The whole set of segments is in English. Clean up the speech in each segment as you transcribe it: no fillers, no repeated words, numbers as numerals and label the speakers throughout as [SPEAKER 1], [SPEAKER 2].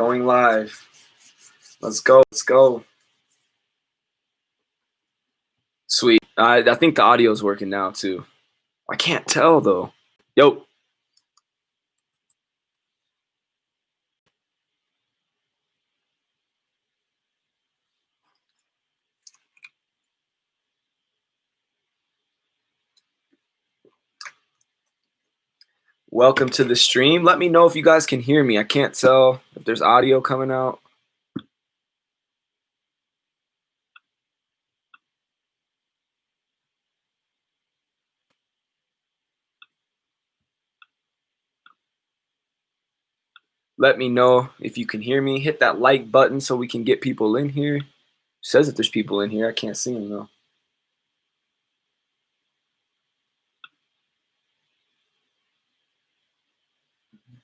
[SPEAKER 1] Going live. Let's go. Let's go. Sweet. I think the audio's working now too. I can't tell though. Yo. Welcome to the stream. Let me know if you guys can hear me. I can't tell if there's audio coming out. Let me know if you can hear me. Hit that like button so we can get people in here. It says that there's people in here. I can't see them though.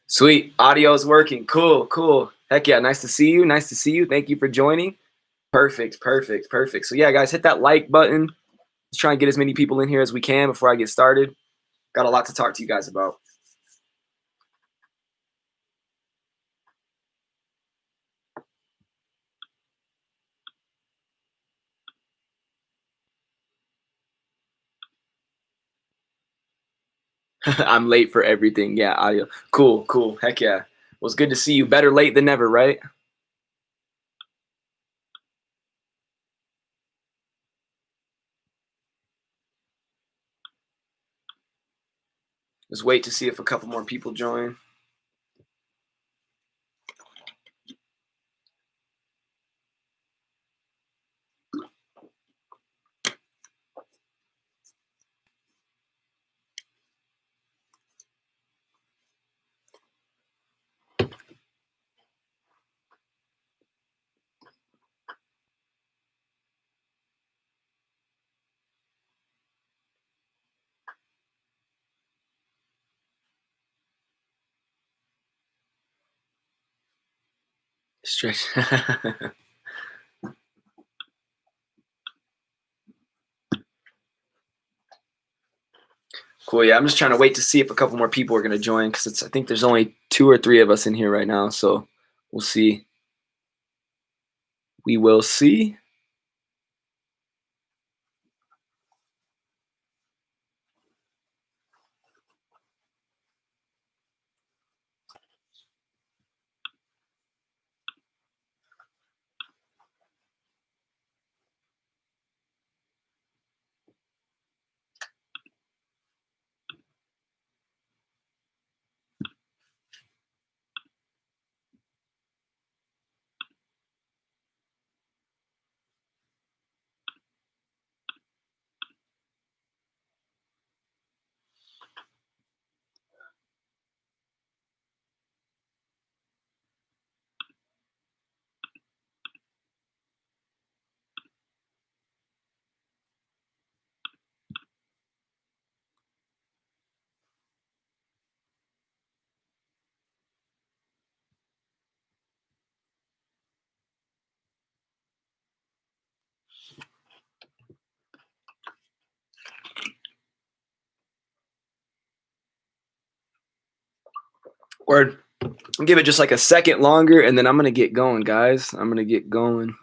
[SPEAKER 1] Sweet. Audio is working. Cool, cool. Heck yeah. Nice to see you. Nice to see you. Thank you for joining. Perfect, perfect, perfect. So yeah, guys, hit that like button. Let's try and get as many people in here as we can before I get started. Got a lot to talk to you guys about. I'm late for everything. Yeah, audio. Cool, cool. Heck yeah. Well, it's good to see you. Better late than never, right? Just wait to see if a couple more people join. Stretch. Cool. Yeah, I'm just trying to wait to see if a couple more people are going to join because I think there's only 2 or 3 of us in here right now. So we'll see. We will see. Word. I'll give it just like a second longer, and then I'm going to get going, guys. I'm going to get going.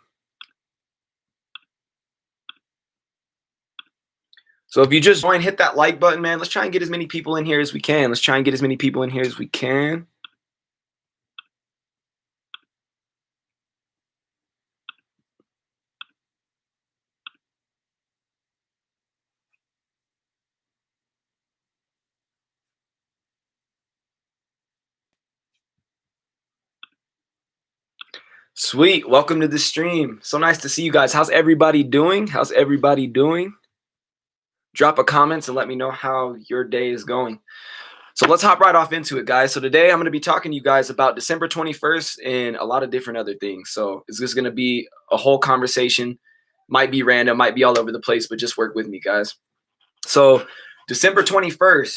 [SPEAKER 1] So if you just join, hit that like button, man. Let's try and get as many people in here as we can. Let's try and get as many people in here as we can. Sweet. Welcome to the stream. So nice to see you guys. How's everybody doing? How's everybody doing? Drop a comment and let me know how your day is going. So let's hop right off into it, guys. So today I'm going to be talking to you guys about December 21st and a lot of different other things. So it's just going to be a whole conversation. Might be random, might be all over the place, but just work with me, guys. So December 21st,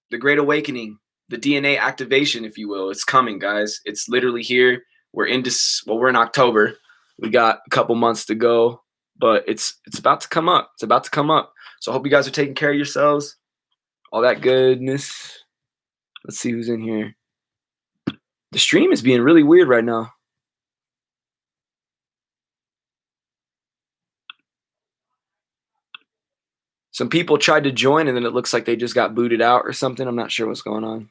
[SPEAKER 1] the Great Awakening, the DNA activation, if you will, it's coming, guys. It's literally here. We're in we're in October. We got a couple months to go, but it's about to come up. It's about to come up. So I hope you guys are taking care of yourselves. All that goodness. Let's see who's in here. The stream is being really weird right now. Some people tried to join and then it looks like they just got booted out or something. I'm not sure what's going on.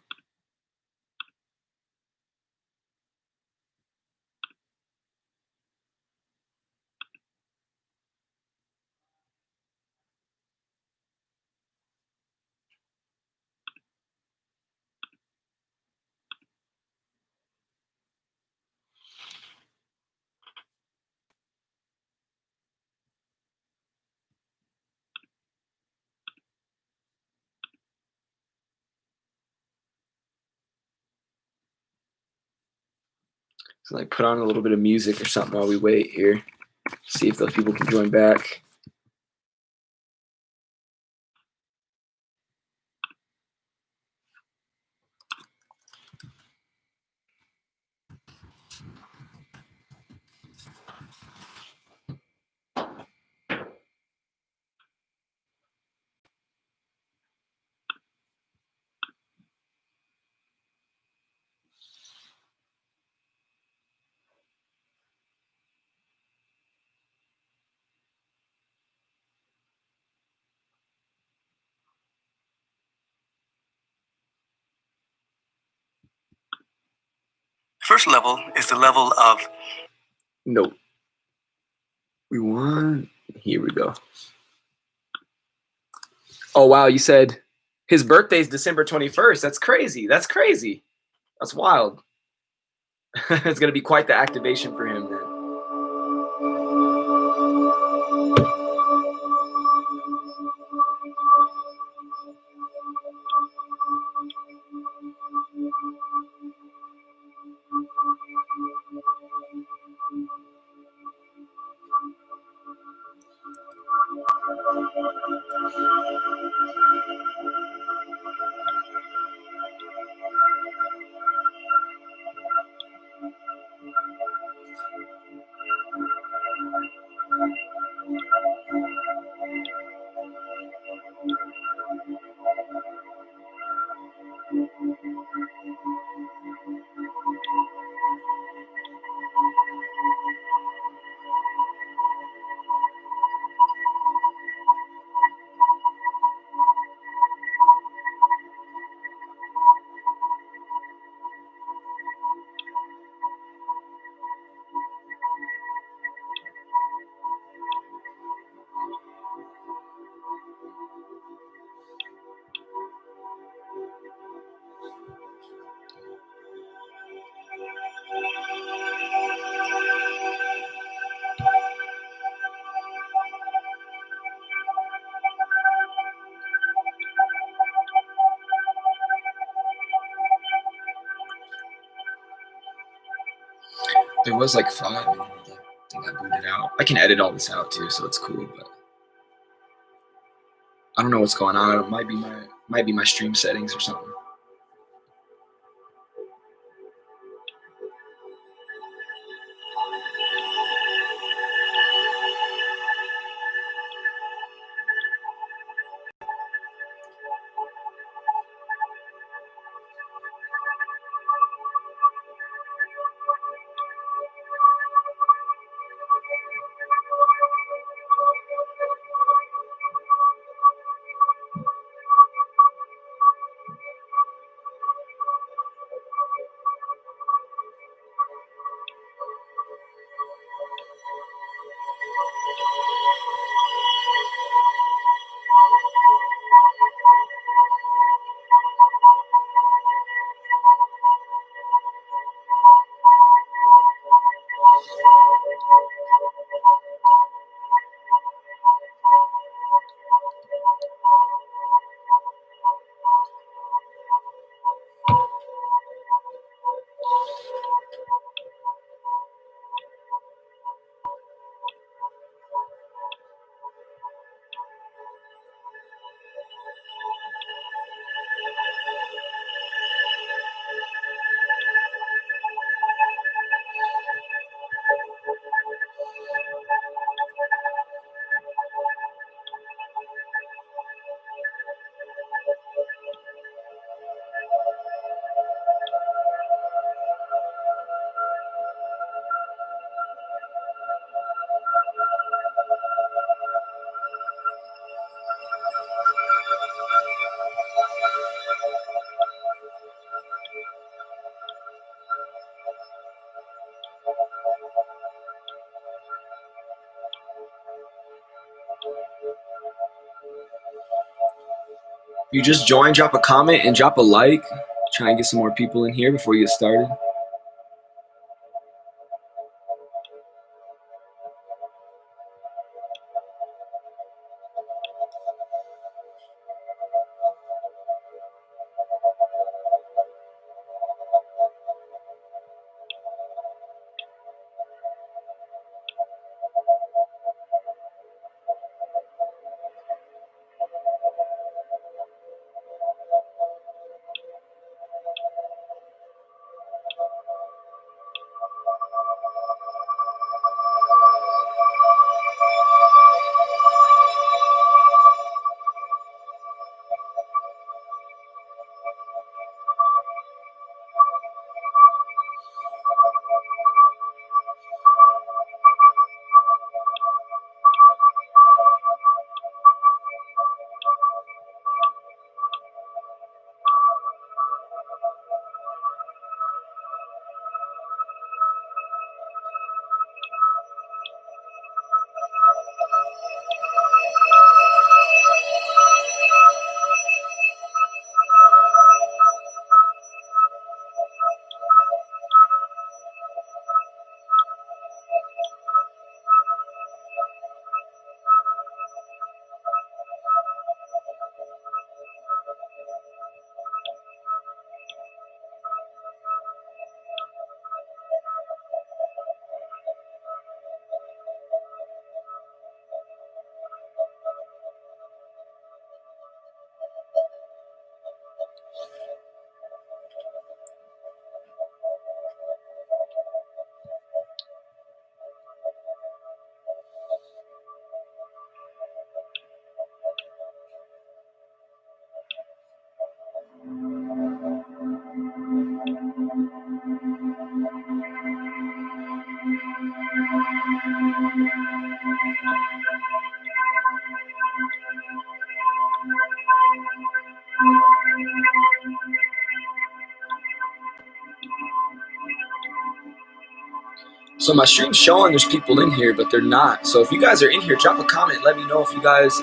[SPEAKER 1] So like put on a little bit of music or something while we wait here. See if those people can join back.
[SPEAKER 2] First level is the level of...
[SPEAKER 1] Nope. We want... Here we go. Oh, wow. You said his birthday's December 21st. That's crazy. That's crazy. That's wild. It's going to be quite the activation for him then. There was like 5 and I got booted out. I can edit all this out too, so it's cool, but I don't know what's going on. It might be my stream settings or something. If you just join, drop a comment and drop a like. Try and get some more people in here before we get started. So my stream's showing there's people in here, but they're not. So if you guys are in here, drop a comment. Let me know if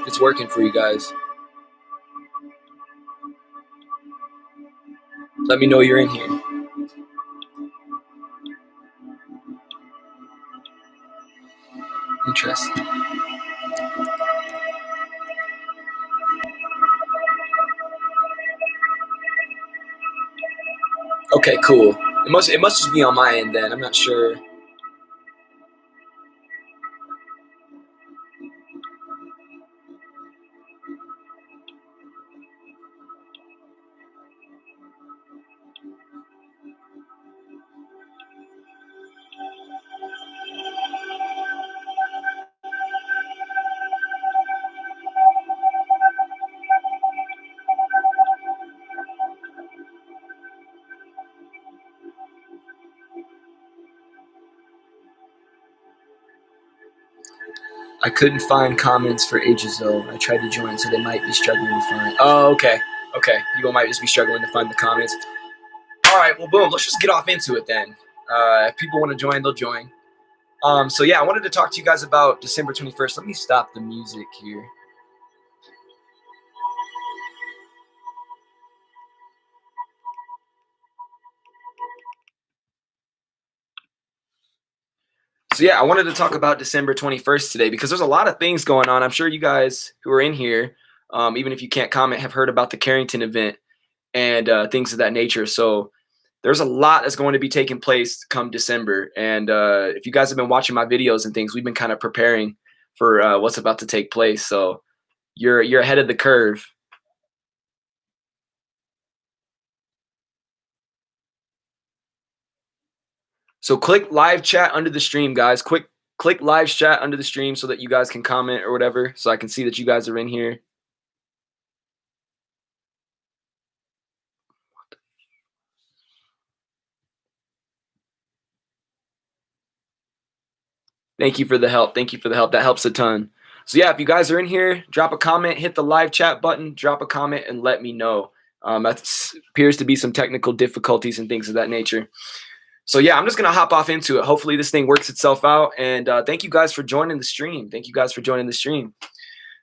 [SPEAKER 1] it's working for you guys. Let me know you're in here. Interesting. Okay, cool. It must just be on my end then. I'm not sure. I couldn't find comments for ages though. I tried to join, so they might be struggling to find. Oh, okay. Okay. People might just be struggling to find the comments. All right. Well, boom. Let's just get off into it then. If people want to join, they'll join. So yeah, I wanted to talk to you guys about December 21st. Let me stop the music here. So yeah, I wanted to talk about December 21st today because there's a lot of things going on. I'm sure you guys who are in here, even if you can't comment, have heard about the Carrington event and things of that nature. So there's a lot that's going to be taking place come December. And if you guys have been watching my videos and things, we've been kind of preparing for what's about to take place. So you're ahead of the curve. So click live chat under the stream, guys. Click live chat under the stream so that you guys can comment or whatever, so I can see that you guys are in here. Thank you for the help. Thank you for the help. That helps a ton. So yeah, if you guys are in here, drop a comment, hit the live chat button, drop a comment, and let me know. That appears to be some technical difficulties and things of that nature. So yeah, I'm just gonna hop off into it. Hopefully this thing works itself out. And thank you guys for joining the stream. Thank you guys for joining the stream.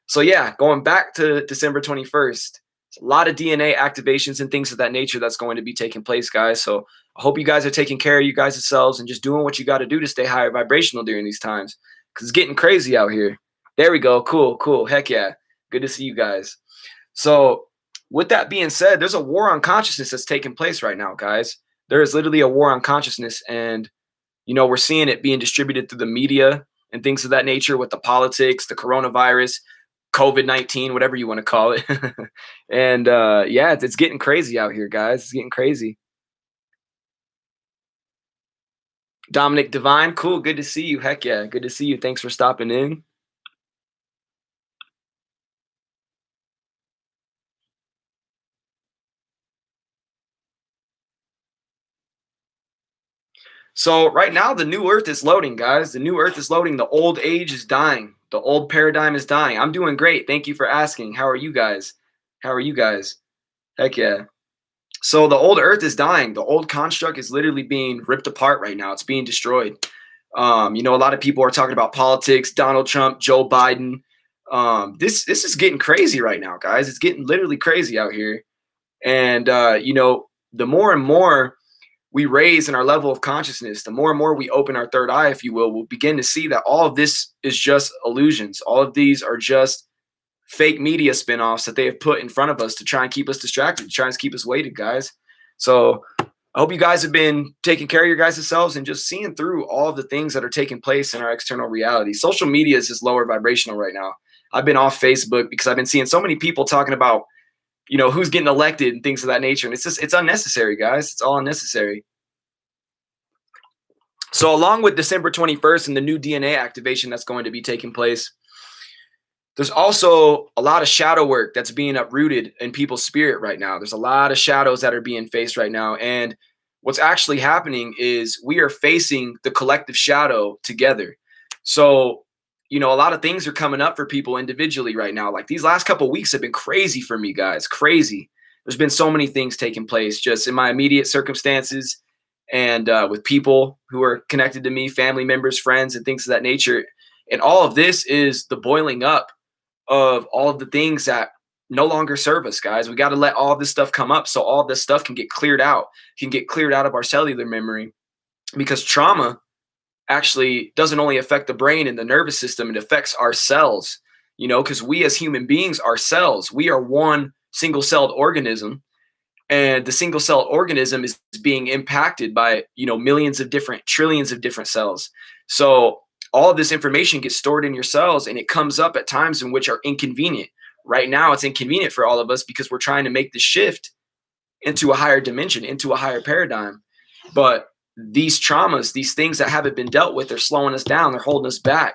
[SPEAKER 1] So yeah, going back to December 21st, a lot of DNA activations and things of that nature that's going to be taking place, guys. So I hope you guys are taking care of you guys yourselves and just doing what you got to do to stay higher vibrational during these times, because it's getting crazy out here. There we go. Cool, cool. Heck yeah. Good to see you guys. So with that being said, there's a war on consciousness that's taking place right now, guys. There is literally a war on consciousness, and we're seeing it being distributed through the media and things of that nature with the politics, the coronavirus, COVID-19, whatever you want to call it. And yeah, it's getting crazy out here, guys. It's getting crazy. Dominic Divine, cool. Good to see you. Heck yeah. Good to see you. Thanks for stopping in. So right now, the new earth is loading, guys. The new earth is loading. The old age is dying. The old paradigm is dying. I'm doing great. Thank you for asking. How are you guys? How are you guys? Heck yeah. So the old earth is dying. The old construct is literally being ripped apart right now. It's being destroyed. A lot of people are talking about politics, Donald Trump, Joe Biden. This is getting crazy right now, guys. It's getting literally crazy out here. And the more and more we raise in our level of consciousness, the more and more we open our third eye, if you will, we'll begin to see that all of this is just illusions. All of these are just fake media spinoffs that they have put in front of us to try and keep us distracted, to try and keep us weighted, guys. So I hope you guys have been taking care of your guys' selves and just seeing through all of the things that are taking place in our external reality. Social media is just lower vibrational right now. I've been off Facebook because I've been seeing so many people talking about, who's getting elected and things of that nature. And it's unnecessary, guys. It's all unnecessary. So along with December 21st and the new DNA activation that's going to be taking place, there's also a lot of shadow work that's being uprooted in people's spirit right now. There's a lot of shadows that are being faced right now. And what's actually happening is we are facing the collective shadow together. So, a lot of things are coming up for people individually right now. Like these last couple of weeks have been crazy for me, guys. Crazy. There's been so many things taking place just in my immediate circumstances and with people who are connected to me, family members, friends, and things of that nature. And all of this is the boiling up of all of the things that no longer serve us, guys. We got to let all this stuff come up so all this stuff can get cleared out, of our cellular memory, because trauma actually doesn't only affect the brain and the nervous system, it affects our cells, because we as human beings are cells. We are one single-celled organism, and the single-celled organism is being impacted by, millions of different, trillions of different cells. So all of this information gets stored in your cells, and it comes up at times in which are inconvenient. Right now, it's inconvenient for all of us because we're trying to make the shift into a higher dimension, into a higher paradigm. But these traumas, these things that haven't been dealt with, are slowing us down. They're holding us back.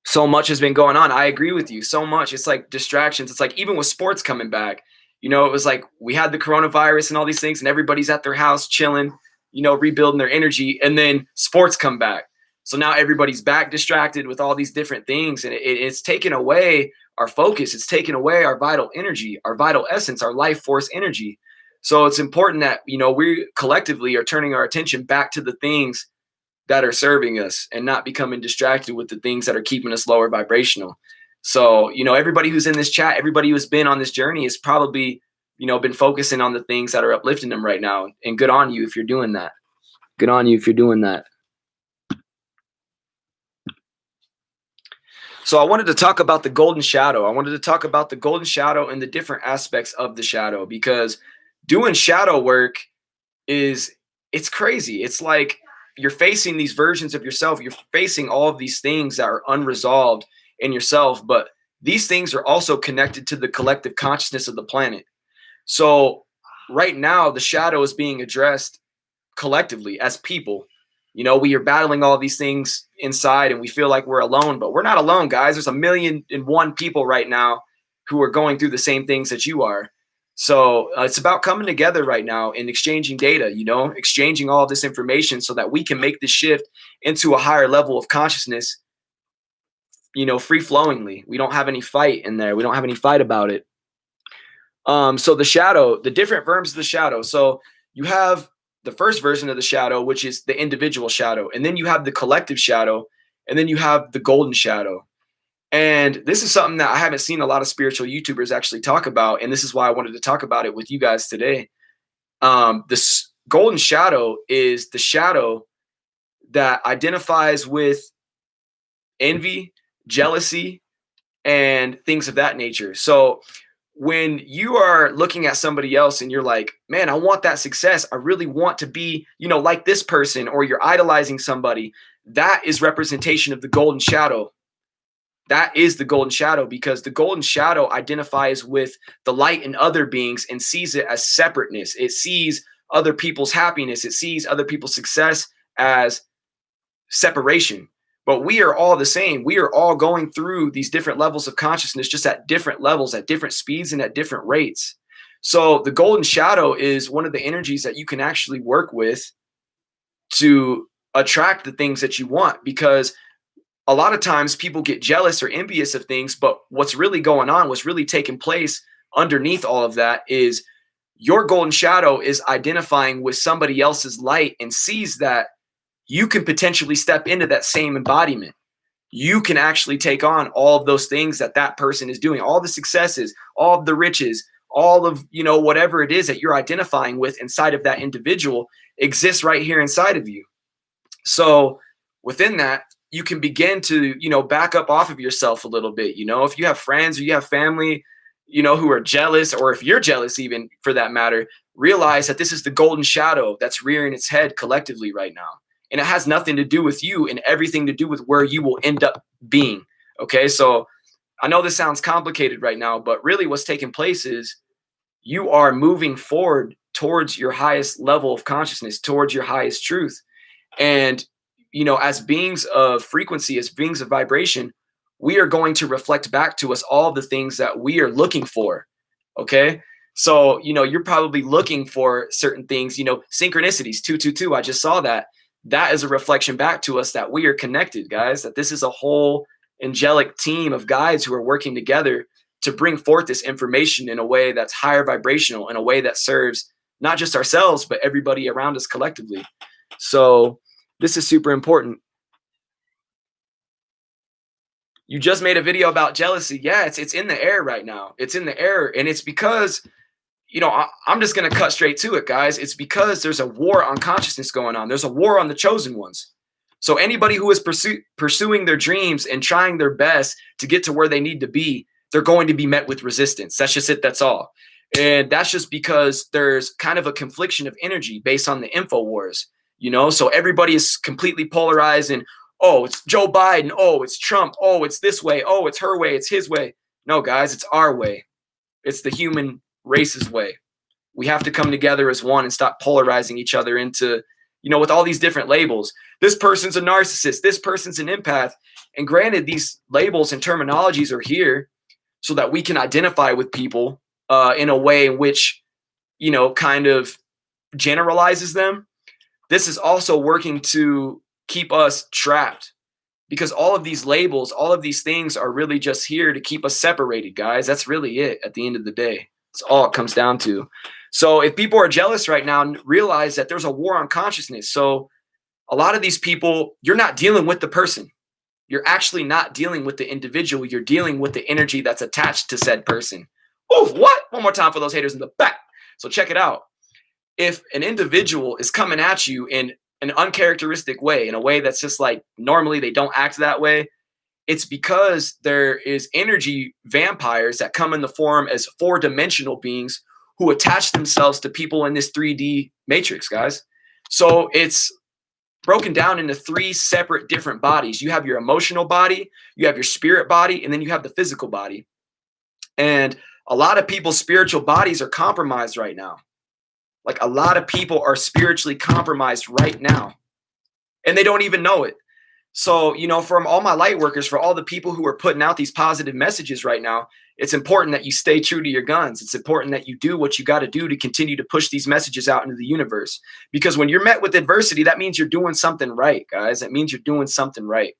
[SPEAKER 1] So much has been going on. I agree with you. So much. It's like distractions. It's like even with sports coming back, it was like we had the coronavirus and all these things, and everybody's at their house chilling, rebuilding their energy, and then sports come back. So now everybody's back distracted with all these different things, and it's taken away our focus. It's taken away our vital energy, our vital essence, our life force energy. So it's important that, we collectively are turning our attention back to the things that are serving us and not becoming distracted with the things that are keeping us lower vibrational. So, everybody who's in this chat, everybody who's been on this journey has probably, been focusing on the things that are uplifting them right now. And good on you if you're doing that. Good on you if you're doing that. So I wanted to talk about the golden shadow. I wanted to talk about the golden shadow and the different aspects of the shadow, because doing shadow work it's crazy. It's like you're facing these versions of yourself. You're facing all of these things that are unresolved in yourself, but these things are also connected to the collective consciousness of the planet. So right now, the shadow is being addressed collectively as people. We are battling all these things inside and we feel like we're alone, but we're not alone, guys. There's 1,000,001 people right now who are going through the same things that you are. So it's about coming together right now and exchanging data, exchanging all of this information so that we can make this shift into a higher level of consciousness, free flowingly. We don't have any fight in there. We don't have any fight about it. So the shadow, the different forms of the shadow. So you have the first version of the shadow, which is the individual shadow. And then you have the collective shadow. And then you have the golden shadow. And this is something that I haven't seen a lot of spiritual YouTubers actually talk about. And this is why I wanted to talk about it with you guys today. This golden shadow is the shadow that identifies with envy, jealousy, and things of that nature. So when you are looking at somebody else and you're like, man, I want that success. I really want to be, like this person, or you're idolizing somebody. That is representation of the golden shadow. That is the golden shadow, because the golden shadow identifies with the light in other beings and sees it as separateness. It sees other people's happiness. It sees other people's success as separation. But we are all the same. We are all going through these different levels of consciousness, just at different levels, at different speeds, and at different rates. So the golden shadow is one of the energies that you can actually work with to attract the things that you want, because a lot of times people get jealous or envious of things, but what's really going on, what's really taking place underneath all of that, is your golden shadow is identifying with somebody else's light and sees that you can potentially step into that same embodiment. You can actually take on all of those things that that person is doing, all the successes, all of the riches, all of, whatever it is that you're identifying with inside of that individual exists right here inside of you. So within that, you can begin to, back up off of yourself a little bit. If you have friends or you have family, who are jealous, or if you're jealous, even for that matter, realize that this is the golden shadow that's rearing its head collectively right now. And it has nothing to do with you and everything to do with where you will end up being. Okay. So I know this sounds complicated right now, but really what's taking place is you are moving forward towards your highest level of consciousness, towards your highest truth. And, as beings of frequency, as beings of vibration, we are going to reflect back to us all the things that we are looking for. Okay. So, you're probably looking for certain things, synchronicities, 222. I just saw that. That is a reflection back to us that we are connected, guys, that this is a whole angelic team of guides who are working together to bring forth this information in a way that's higher vibrational, in a way that serves not just ourselves, but everybody around us collectively. So this is super important. You just made a video about jealousy. Yeah, it's in the air right now. It's in the air. And it's because, I'm just going to cut straight to it, guys. It's because there's a war on consciousness going on. There's a war on the chosen ones. So anybody who is pursuing their dreams and trying their best to get to where they need to be, they're going to be met with resistance. That's just it. That's all. And that's just because there's kind of a confliction of energy based on the info wars, so everybody is completely polarized and, oh, it's Joe Biden. Oh, it's Trump. Oh, it's this way. Oh, it's her way. It's his way. No, guys, it's our way. It's the human race's way. We have to come together as one and stop polarizing each other into, with all these different labels. This person's a narcissist. This person's an empath. And granted, these labels and terminologies are here so that we can identify with people in a way in which, kind of generalizes them. This is also working to keep us trapped, because all of these labels, all of these things are really just here to keep us separated, guys. That's really it at the end of the day. That's all it comes down to. So if people are jealous right now, realize that there's a war on consciousness. So a lot of these people, you're not dealing with the person. You're actually not dealing with the individual. You're dealing with the energy that's attached to said person. Oh, what? One more time for those haters in the back. So check it out. If an individual is coming at you in an uncharacteristic way, in a way that's just like normally they don't act that way, it's because there is energy vampires that come in the form as 4-dimensional beings who attach themselves to people in this 3D matrix, guys. So it's broken down into 3 separate different bodies. You have your emotional body, you have your spirit body, and then you have the physical body. And a lot of people's spiritual bodies are compromised right now. Like, a lot of people are spiritually compromised right now, and they don't even know it. So, from all my light workers, for all the people who are putting out these positive messages right now, it's important that you stay true to your guns. It's important that you do what you got to do to continue to push these messages out into the universe. Because when you're met with adversity, that means you're doing something right, guys. That means you're doing something right.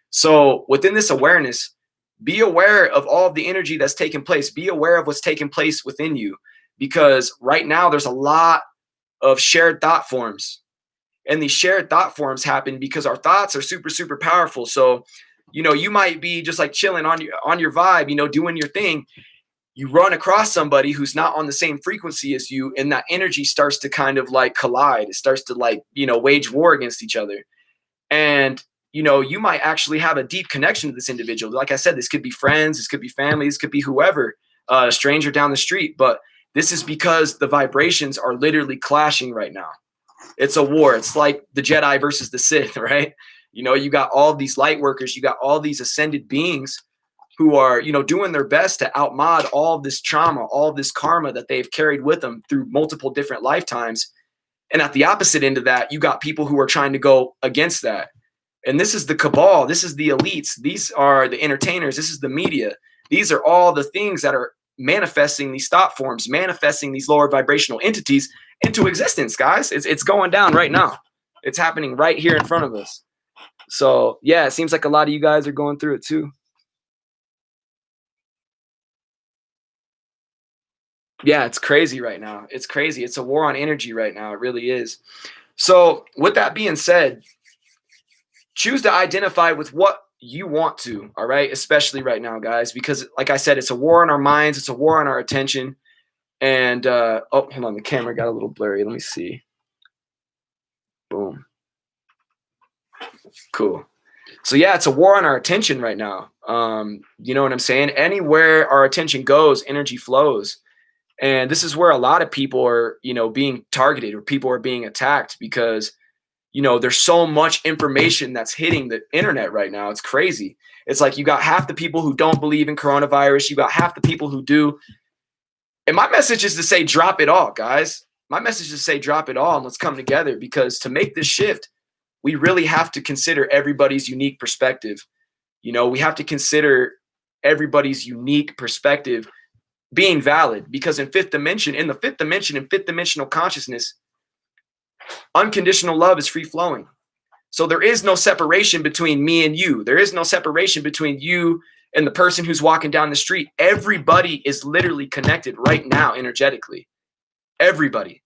[SPEAKER 1] So within this awareness, be aware of all of the energy that's taking place. Be aware of what's taking place within you. Because right now there's a lot of shared thought forms. And these shared thought forms happen because our thoughts are super, super powerful. So, you might be just like chilling on your vibe, doing your thing. You run across somebody who's not on the same frequency as you, and that energy starts to kind of like collide. It starts to like, wage war against each other. And, you might actually have a deep connection to this individual. Like I said, this could be friends, this could be family, this could be whoever, a stranger down the street. But this is because the vibrations are literally clashing right now. It's a war. It's like the Jedi versus the Sith, right? You got all these light workers, you got all these ascended beings who are, doing their best to outmod all this trauma, all this karma that they've carried with them through multiple different lifetimes. And at the opposite end of that, you got people who are trying to go against that. And this is the cabal. This is the elites. These are the entertainers. This is the media. These are all the things that are manifesting these thought forms, manifesting these lower vibrational entities into existence, guys. It's going down right now. It's happening right here in front of us. So yeah, it seems like a lot of you guys are going through it too. Yeah, it's crazy right now. It's crazy. It's a war on energy right now. It really is. So with that being said, choose to identify with what you want to, all right? Especially right now, guys, because like I said, it's a war on our minds. It's a war on our attention. And, oh, hold on. The camera got a little blurry. Let me see. Boom. Cool. So yeah, it's a war on our attention right now. You know what I'm saying? Anywhere our attention goes, energy flows. And this is where a lot of people are, being targeted, or people are being attacked because, there's so much information that's hitting the internet right now. It's crazy. It's like you got half the people who don't believe in coronavirus. You got half the people who do. And my message is to say, drop it all, guys. My message is to say, drop it all and let's come together, because to make this shift, we really have to consider everybody's unique perspective. We have to consider everybody's unique perspective being valid, because in the fifth dimension, in fifth dimensional consciousness, unconditional love is free flowing. So there is no separation between me and you. There is no separation between you and the person who's walking down the street. Everybody is literally connected right now energetically. Everybody.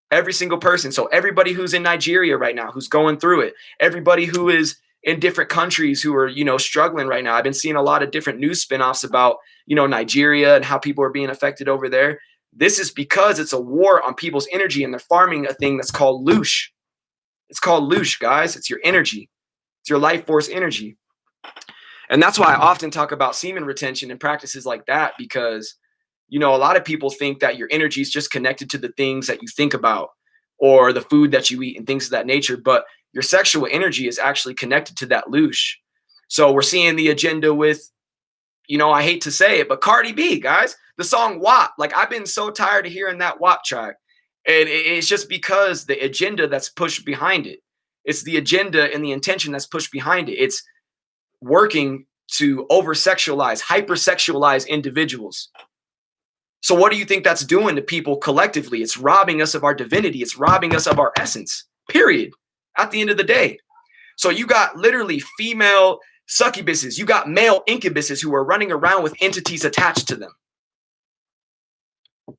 [SPEAKER 1] Every single person. So everybody who's in Nigeria right now, who's going through it, everybody who is in different countries who are, struggling right now. I've been seeing a lot of different news spinoffs about, Nigeria and how people are being affected over there. This is because it's a war on people's energy, and they're farming a thing that's called loosh. It's called loosh, guys. It's your energy. It's your life force energy. And that's why I often talk about semen retention and practices like that, because, a lot of people think that your energy is just connected to the things that you think about or the food that you eat and things of that nature. But your sexual energy is actually connected to that loosh. So we're seeing the agenda with, I hate to say it, but Cardi B, guys, the song WAP. Like, I've been so tired of hearing that WAP track. And it's just because the agenda that's pushed behind it. It's the agenda and the intention that's pushed behind it. It's working to over-sexualize, hyper-sexualize individuals. So what do you think that's doing to people collectively? It's robbing us of our divinity. It's robbing us of our essence, period, at the end of the day. So you got literally female succubuses. You got male incubuses who are running around with entities attached to them.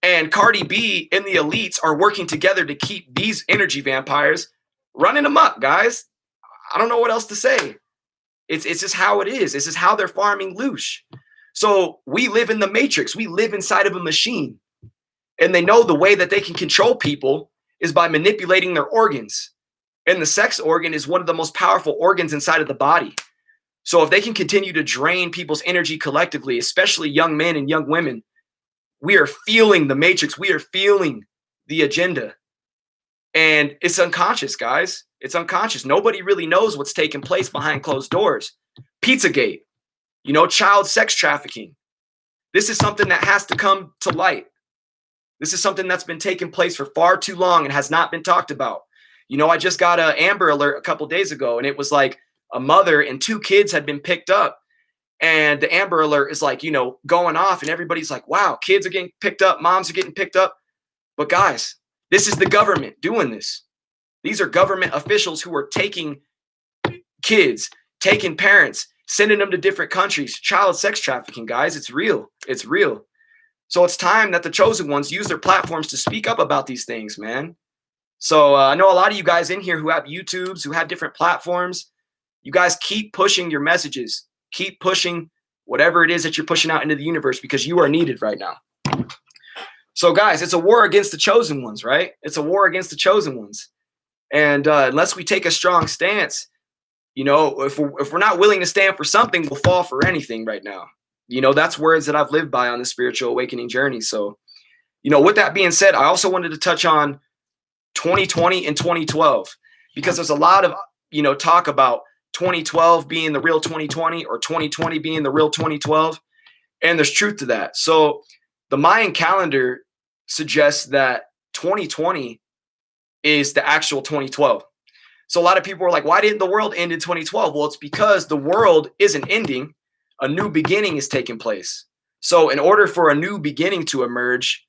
[SPEAKER 1] And Cardi B and the elites are working together to keep these energy vampires running amok, guys. I don't know what else to say. It's just how it is. This is how they're farming loosh. So we live in the matrix. We live inside of a machine. And they know the way that they can control people is by manipulating their organs. And the sex organ is one of the most powerful organs inside of the body. So if they can continue to drain people's energy collectively, especially young men and young women, we are feeling the matrix. We are feeling the agenda. And it's unconscious, guys. It's unconscious. Nobody really knows what's taking place behind closed doors. Pizzagate, child sex trafficking. This is something that has to come to light. This is something that's been taking place for far too long and has not been talked about. I just got an Amber Alert a couple days ago, and it was like a mother and 2 kids had been picked up. And the Amber Alert is like, going off, and everybody's like, wow, kids are getting picked up. Moms are getting picked up. But guys, this is the government doing this. These are government officials who are taking kids, taking parents, sending them to different countries. Child sex trafficking, guys. It's real. It's real. So it's time that the chosen ones use their platforms to speak up about these things, man. So I know a lot of you guys in here who have YouTubes, who have different platforms. You guys keep pushing your messages. Keep pushing whatever it is that you're pushing out into the universe, because you are needed right now. So guys, it's a war against the chosen ones, right? It's a war against the chosen ones. And unless we take a strong stance, if we're not willing to stand for something, we'll fall for anything right now. That's words that I've lived by on the spiritual awakening journey. So, with that being said, I also wanted to touch on 2020 and 2012, because there's a lot of, talk about 2012 being the real 2020 or 2020 being the real 2012. And there's truth to that. So the Mayan calendar suggests that 2020 is the actual 2012. So a lot of people are like, why didn't the world end in 2012? Well, it's because the world isn't ending. A new beginning is taking place. So in order for a new beginning to emerge,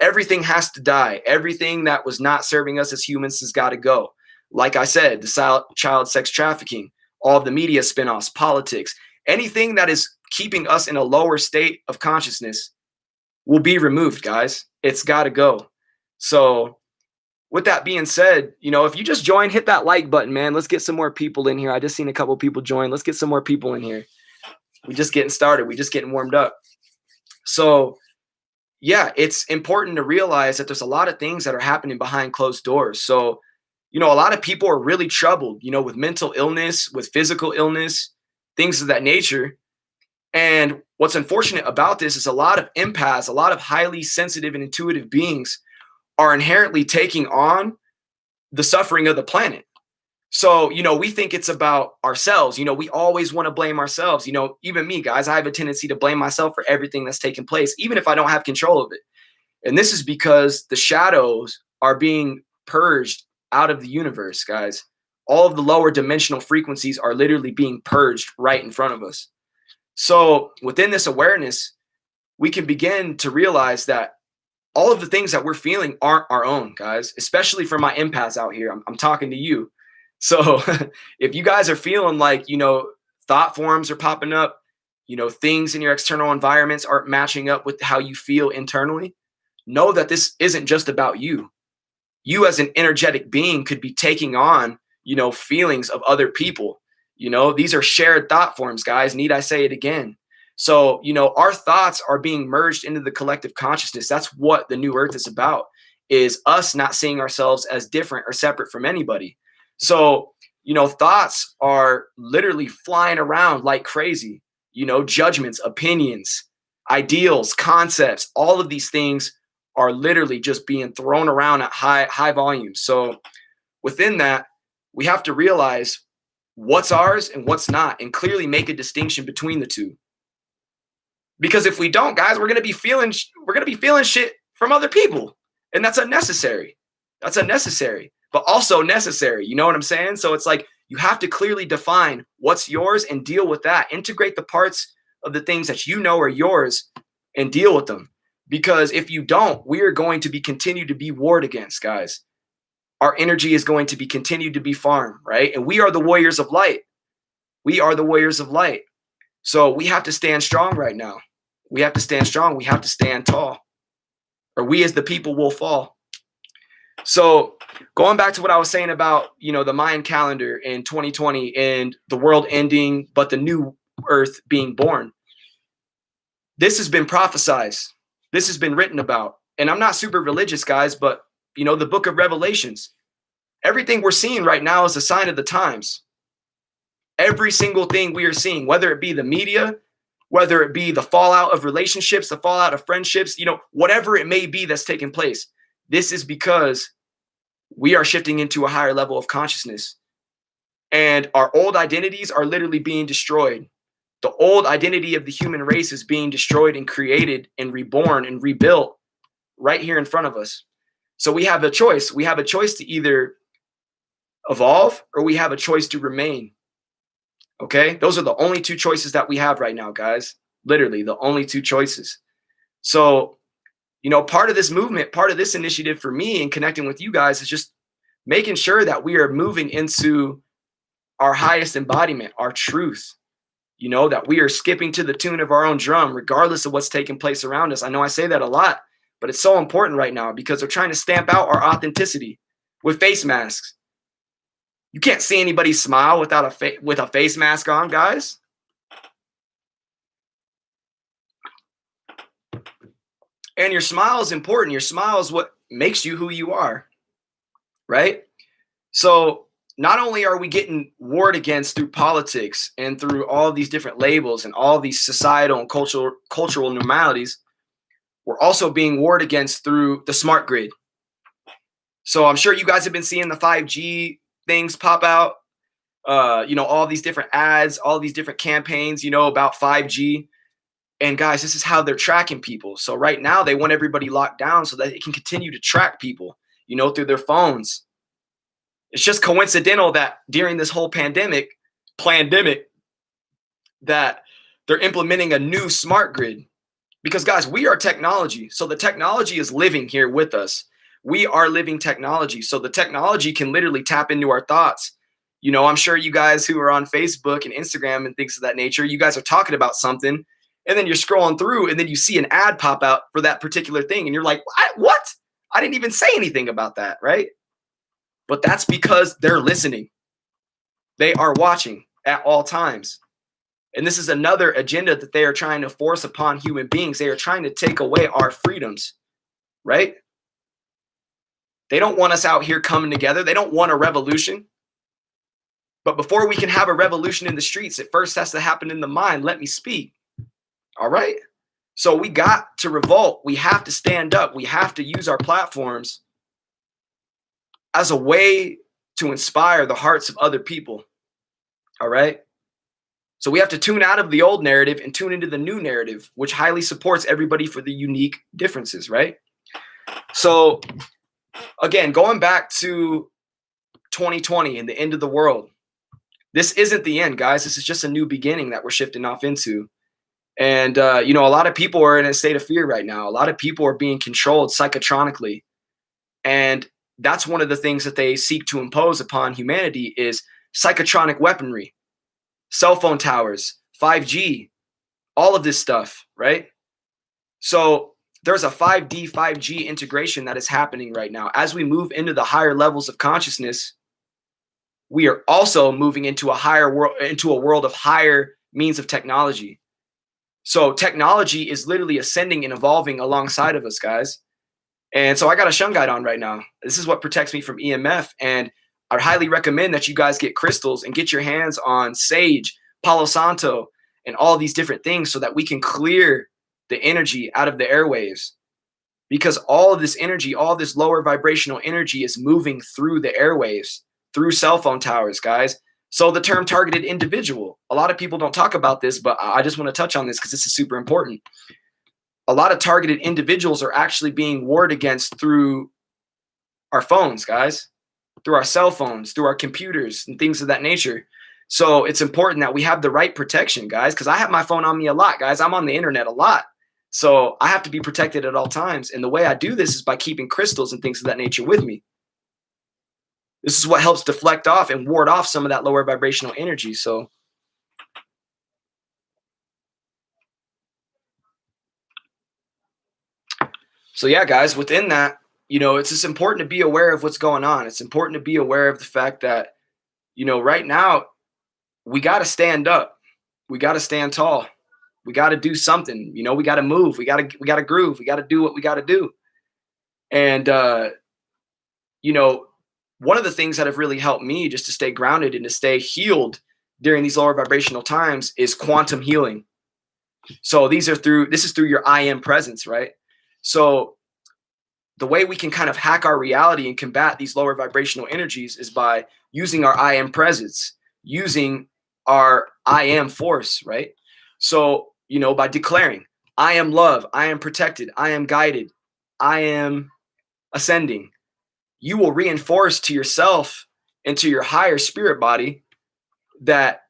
[SPEAKER 1] everything has to die. Everything that was not serving us as humans has got to go. Like I said, the child sex trafficking, all of the media spinoffs, politics, anything that is keeping us in a lower state of consciousness will be removed, guys. It's got to go. So with that being said, if you just join, hit that like button, man. Let's get some more people in here. I just seen a couple people join. Let's get some more people in here. We're just getting started. We're just getting warmed up. So yeah, it's important to realize that there's a lot of things that are happening behind closed doors. So, a lot of people are really troubled, with mental illness, with physical illness, things of that nature. And what's unfortunate about this is a lot of empaths, a lot of highly sensitive and intuitive beings are inherently taking on the suffering of the planet. So, we think it's about ourselves. We always want to blame ourselves. Even me, guys, I have a tendency to blame myself for everything that's taking place, even if I don't have control of it. And this is because the shadows are being purged out of the universe, guys. All of the lower dimensional frequencies are literally being purged right in front of us. So within this awareness, we can begin to realize that all of the things that we're feeling aren't our own, guys, especially for my empaths out here. I'm talking to you. So if you guys are feeling like, thought forms are popping up, things in your external environments aren't matching up with how you feel internally, know that this isn't just about you. You as an energetic being could be taking on, feelings of other people. These are shared thought forms, guys. Need I say it again? So, our thoughts are being merged into the collective consciousness. That's what the new earth is about, is us not seeing ourselves as different or separate from anybody. So, thoughts are literally flying around like crazy, judgments, opinions, ideals, concepts, all of these things are literally just being thrown around at high volumes. So within that, we have to realize what's ours and what's not, and clearly make a distinction between the two. Because if we don't, guys, we're going to be feeling shit from other people. And that's unnecessary. That's unnecessary, but also necessary. You know what I'm saying? So it's like, you have to clearly define what's yours and deal with that. Integrate the parts of the things that are yours and deal with them. Because if you don't, we are going to be continued to be warred against, guys. Our energy is going to be continued to be farmed, right? And we are the warriors of light. We are the warriors of light. So we have to stand strong right now. We have to stand strong. We have to stand tall, or we as the people will fall. So going back to what I was saying about, the Mayan calendar in 2020 and the world ending, but the new earth being born. This has been prophesized. This has been written about. And I'm not super religious, guys, but, the book of Revelations, everything we're seeing right now is a sign of the times. Every single thing we are seeing, whether it be the media, whether it be the fallout of relationships, the fallout of friendships, whatever it may be that's taking place, this is because we are shifting into a higher level of consciousness. And our old identities are literally being destroyed. The old identity of the human race is being destroyed and created and reborn and rebuilt right here in front of us. So we have a choice. We have a choice to either evolve or we have a choice to remain. Okay? Those are the only two choices that we have right now, guys. Literally the only two choices. So, part of this movement, part of this initiative for me and connecting with you guys is just making sure that we are moving into our highest embodiment, our truth. you know, that we are skipping to the tune of our own drum, regardless of what's taking place around us. I know I say that a lot, but it's so important right now because they're trying to stamp out our authenticity with face masks. You can't see anybody smile without with a face mask on, guys. And your smile is important. Your smile is what makes you who you are, right? So not only are we getting warred against through politics and through all these different labels and all these societal and cultural normalities, we're also being warred against through the smart grid. So I'm sure you guys have been seeing the 5G things pop out, you know, all these different ads, all these different campaigns, you know, about 5G. And guys, this is how they're tracking people. So right now they want everybody locked down so that it can continue to track people, you know, through their phones. It's just coincidental that during this whole pandemic, that they're implementing a new smart grid. Because guys, we are technology. So the technology is living here with us. We are living technology. So the technology can literally tap into our thoughts. You know, I'm sure you guys who are on Facebook and Instagram and things of that nature, you guys are talking about something and then you're scrolling through and then you see an ad pop out for that particular thing. And you're like, what? I didn't even say anything about that, right? But that's because they're listening. They are watching at all times. And this is another agenda that they are trying to force upon human beings. They are trying to take away our freedoms, right? They don't want us out here coming together. They don't want a revolution. But before we can have a revolution in the streets, it first has to happen in the mind. Let me speak. All right? So we got to revolt. We have to stand up. We have to use our platforms as a way to inspire the hearts of other people. All right? So we have to tune out of the old narrative and tune into the new narrative, which highly supports everybody for the unique differences, right? So again, going back to 2020 and the end of the world, this isn't the end, guys. This is just a new beginning that we're shifting off into. And, you know, a lot of people are in a state of fear right now. A lot of people are being controlled psychotronically. And that's one of the things that they seek to impose upon humanity is psychotronic weaponry, cell phone towers, 5G, all of this stuff, right? So there's a 5D, 5G integration that is happening right now. As we move into the higher levels of consciousness, we are also moving into a higher world, into a world of higher means of technology. So technology is literally ascending and evolving alongside of us, guys. And so I got a shun guide on right now. This is what protects me from EMF. And I highly recommend that you guys get crystals and get your hands on sage, Palo Santo, and all these different things so that we can clear the energy out of the airwaves. Because all of this energy, all this lower vibrational energy is moving through the airwaves, through cell phone towers, guys. So the term targeted individual, a lot of people don't talk about this, but I just want to touch on this because this is super important. A lot of targeted individuals are actually being warred against through our phones, guys, through our cell phones, through our computers and things of that nature. So it's important that we have the right protection, guys, because I have my phone on me a lot, guys. I'm on the internet a lot. So I have to be protected at all times. And the way I do this is by keeping crystals and things of that nature with me. This is what helps deflect off and ward off some of that lower vibrational energy. So yeah, guys, within that, you know, it's just important to be aware of what's going on. It's important to be aware of the fact that, you know, right now we got to stand up. We got to stand tall. We got to do something. You know, we got to move. We got to groove. We got to do what we got to do. And, you know, one of the things that have really helped me just to stay grounded and to stay healed during these lower vibrational times is quantum healing. So this is through your I am presence, right? So the way we can kind of hack our reality and combat these lower vibrational energies is by using our I am presence, using our I am force, right? So, you know, by declaring, I am love, I am protected, I am guided, I am ascending, you will reinforce to yourself and to your higher spirit body that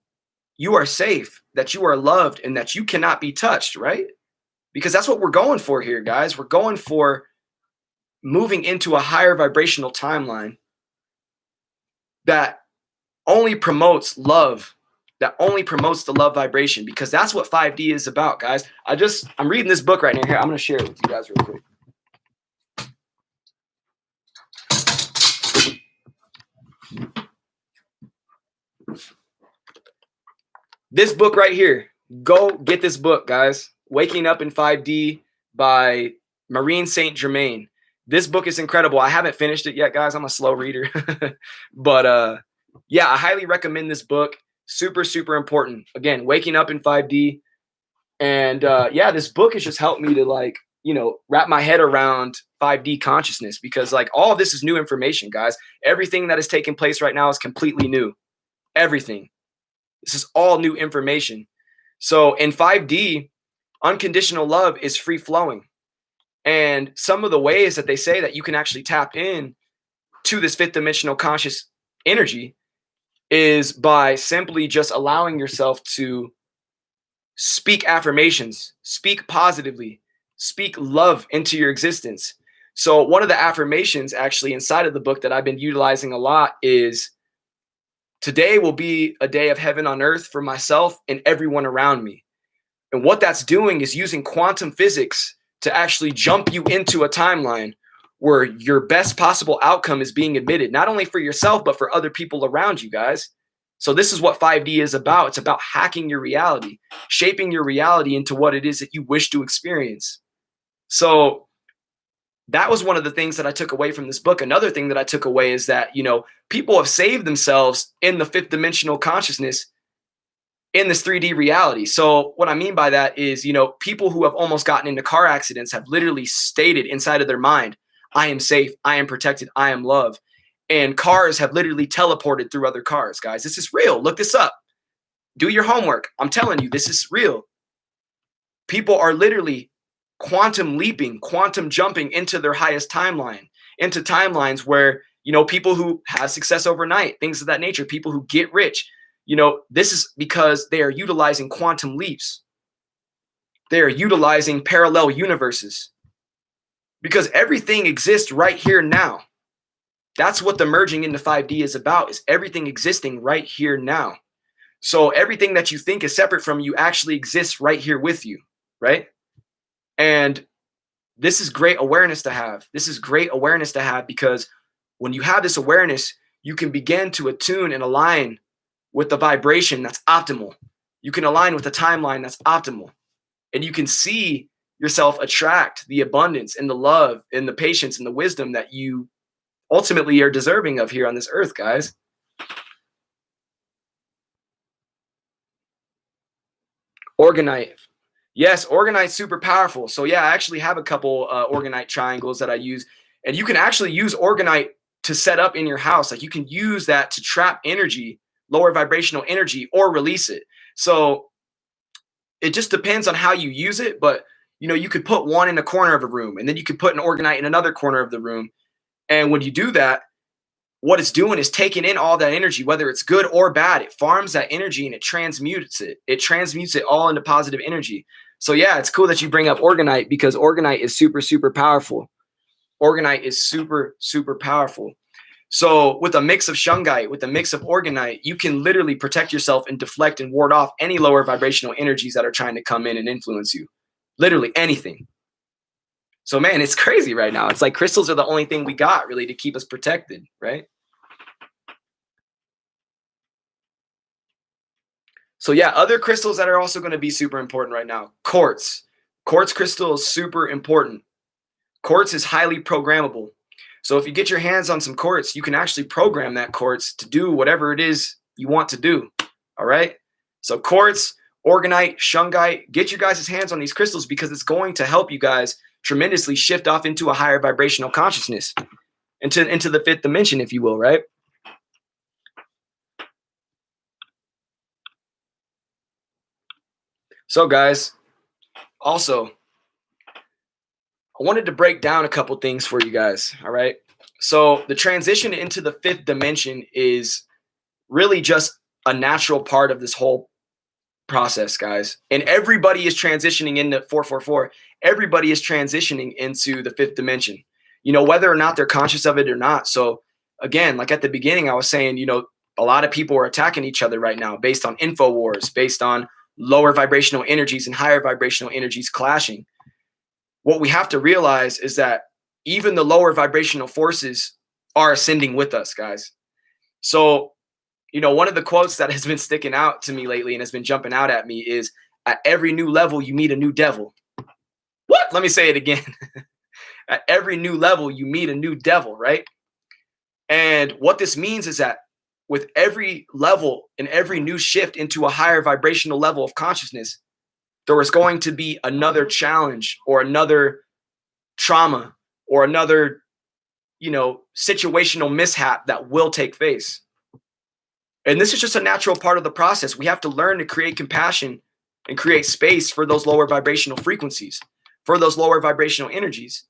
[SPEAKER 1] you are safe, that you are loved, and that you cannot be touched, right? Because that's what we're going for here, guys. We're going for moving into a higher vibrational timeline that only promotes love, that only promotes the love vibration, because that's what 5D is about, guys. I'm reading this book right now. Here, I'm going to share it with you guys real quick. This book right here. Go get this book, guys. Waking Up in 5D by Maureen St. Germain. This book is incredible. I haven't finished it yet, guys. I'm a slow reader. But yeah, I highly recommend this book. Super, super important. Again, Waking Up in 5D. And yeah, this book has just helped me to, like, you know, wrap my head around 5D consciousness, because like all of this is new information, guys. Everything that is taking place right now is completely new. Everything. This is all new information. So in 5D, unconditional love is free flowing. And some of the ways that they say that you can actually tap in to this fifth dimensional conscious energy is by simply just allowing yourself to speak affirmations, speak positively, speak love into your existence. So one of the affirmations actually inside of the book that I've been utilizing a lot is, today will be a day of heaven on earth for myself and everyone around me. And what that's doing is using quantum physics to actually jump you into a timeline where your best possible outcome is being admitted, not only for yourself, but for other people around you, guys. So this is what 5D is about. It's about hacking your reality, shaping your reality into what it is that you wish to experience. So that was one of the things that I took away from this book. Another thing that I took away is that, you know, people have saved themselves in the fifth dimensional consciousness in this 3D reality. So what I mean by that is, you know, people who have almost gotten into car accidents have literally stated inside of their mind, I am safe, I am protected, I am loved. And cars have literally teleported through other cars, guys. This is real. Look this up. Do your homework. I'm telling you, this is real. People are literally quantum leaping, quantum jumping into their highest timeline, into timelines where, you know, people who have success overnight, things of that nature, people who get rich, you know, this is because they are utilizing quantum leaps. They are utilizing parallel universes, because everything exists right here now. That's what the merging into 5D is about, is everything existing right here now. So everything that you think is separate from you actually exists right here with you, right? And this is great awareness to have. This is great awareness to have, because when you have this awareness, you can begin to attune and align with the vibration that's optimal. You can align with the timeline that's optimal. And you can see yourself attract the abundance and the love and the patience and the wisdom that you ultimately are deserving of here on this earth, guys. Organite. Yes, Organite's super powerful. So yeah, I actually have a couple Organite triangles that I use. And you can actually use Organite to set up in your house. Like, you can use that to trap energy, lower vibrational energy, or release it. So it just depends on how you use it. But, you know, you could put one in a corner of a room, and then you could put an Organite in another corner of the room. And when you do that, what it's doing is taking in all that energy, whether it's good or bad. It farms that energy and it transmutes it. It transmutes it all into positive energy. So yeah, it's cool that you bring up Organite, because Organite is super, super powerful. Organite is super, super powerful. So with a mix of Shungite, with a mix of Organite, you can literally protect yourself and deflect and ward off any lower vibrational energies that are trying to come in and influence you. Literally anything. So man, it's crazy right now. It's like crystals are the only thing we got really to keep us protected, right? So yeah, other crystals that are also going to be super important right now. Quartz. Quartz crystal is super important. Quartz is highly programmable. So if you get your hands on some quartz, you can actually program that quartz to do whatever it is you want to do. All right. So quartz, Organite, Shungite, get your guys' hands on these crystals, because it's going to help you guys tremendously shift off into a higher vibrational consciousness, into the fifth dimension, if you will, right? So guys, also, I wanted to break down a couple things for you guys, all right? So the transition into the fifth dimension is really just a natural part of this whole process, guys. And everybody is transitioning into 444. Everybody is transitioning into the fifth dimension, you know, whether or not they're conscious of it or not. So again, like at the beginning, I was saying, you know, a lot of people are attacking each other right now based on info wars, based on lower vibrational energies and higher vibrational energies clashing. What we have to realize is that even the lower vibrational forces are ascending with us, guys. So, one of the quotes that has been sticking out to me lately and has been jumping out at me is, at every new level, you meet a new devil. What? Let me say it again. At every new level, you meet a new devil, right? And what this means is that with every level and every new shift into a higher vibrational level of consciousness, there is going to be another challenge or another trauma or another, situational mishap that will take place. And this is just a natural part of the process. We have to learn to create compassion and create space for those lower vibrational frequencies, for those lower vibrational energies.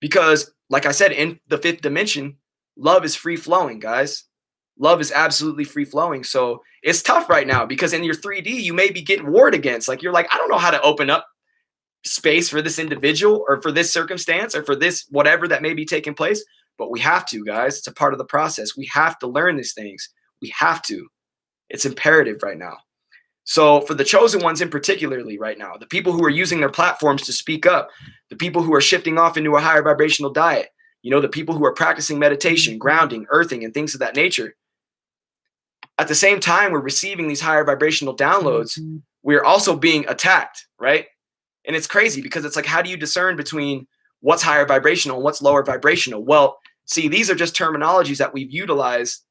[SPEAKER 1] Because, like I said, in the fifth dimension, love is free flowing, guys. Love is absolutely free flowing. So it's tough right now because in your 3D, you may be getting warred against. Like, you're like, I don't know how to open up space for this individual or for this circumstance or for this whatever that may be taking place. But we have to, guys. It's a part of the process. We have to learn these things. We have to. It's imperative right now. So for the chosen ones in particularly right now, the people who are using their platforms to speak up, the people who are shifting off into a higher vibrational diet, the people who are practicing meditation, grounding, earthing, and things of that nature. At the same time, we're receiving these higher vibrational downloads. We're also being attacked, right? And it's crazy because it's like, how do you discern between what's higher vibrational and what's lower vibrational? Well, see, these are just terminologies that we've utilized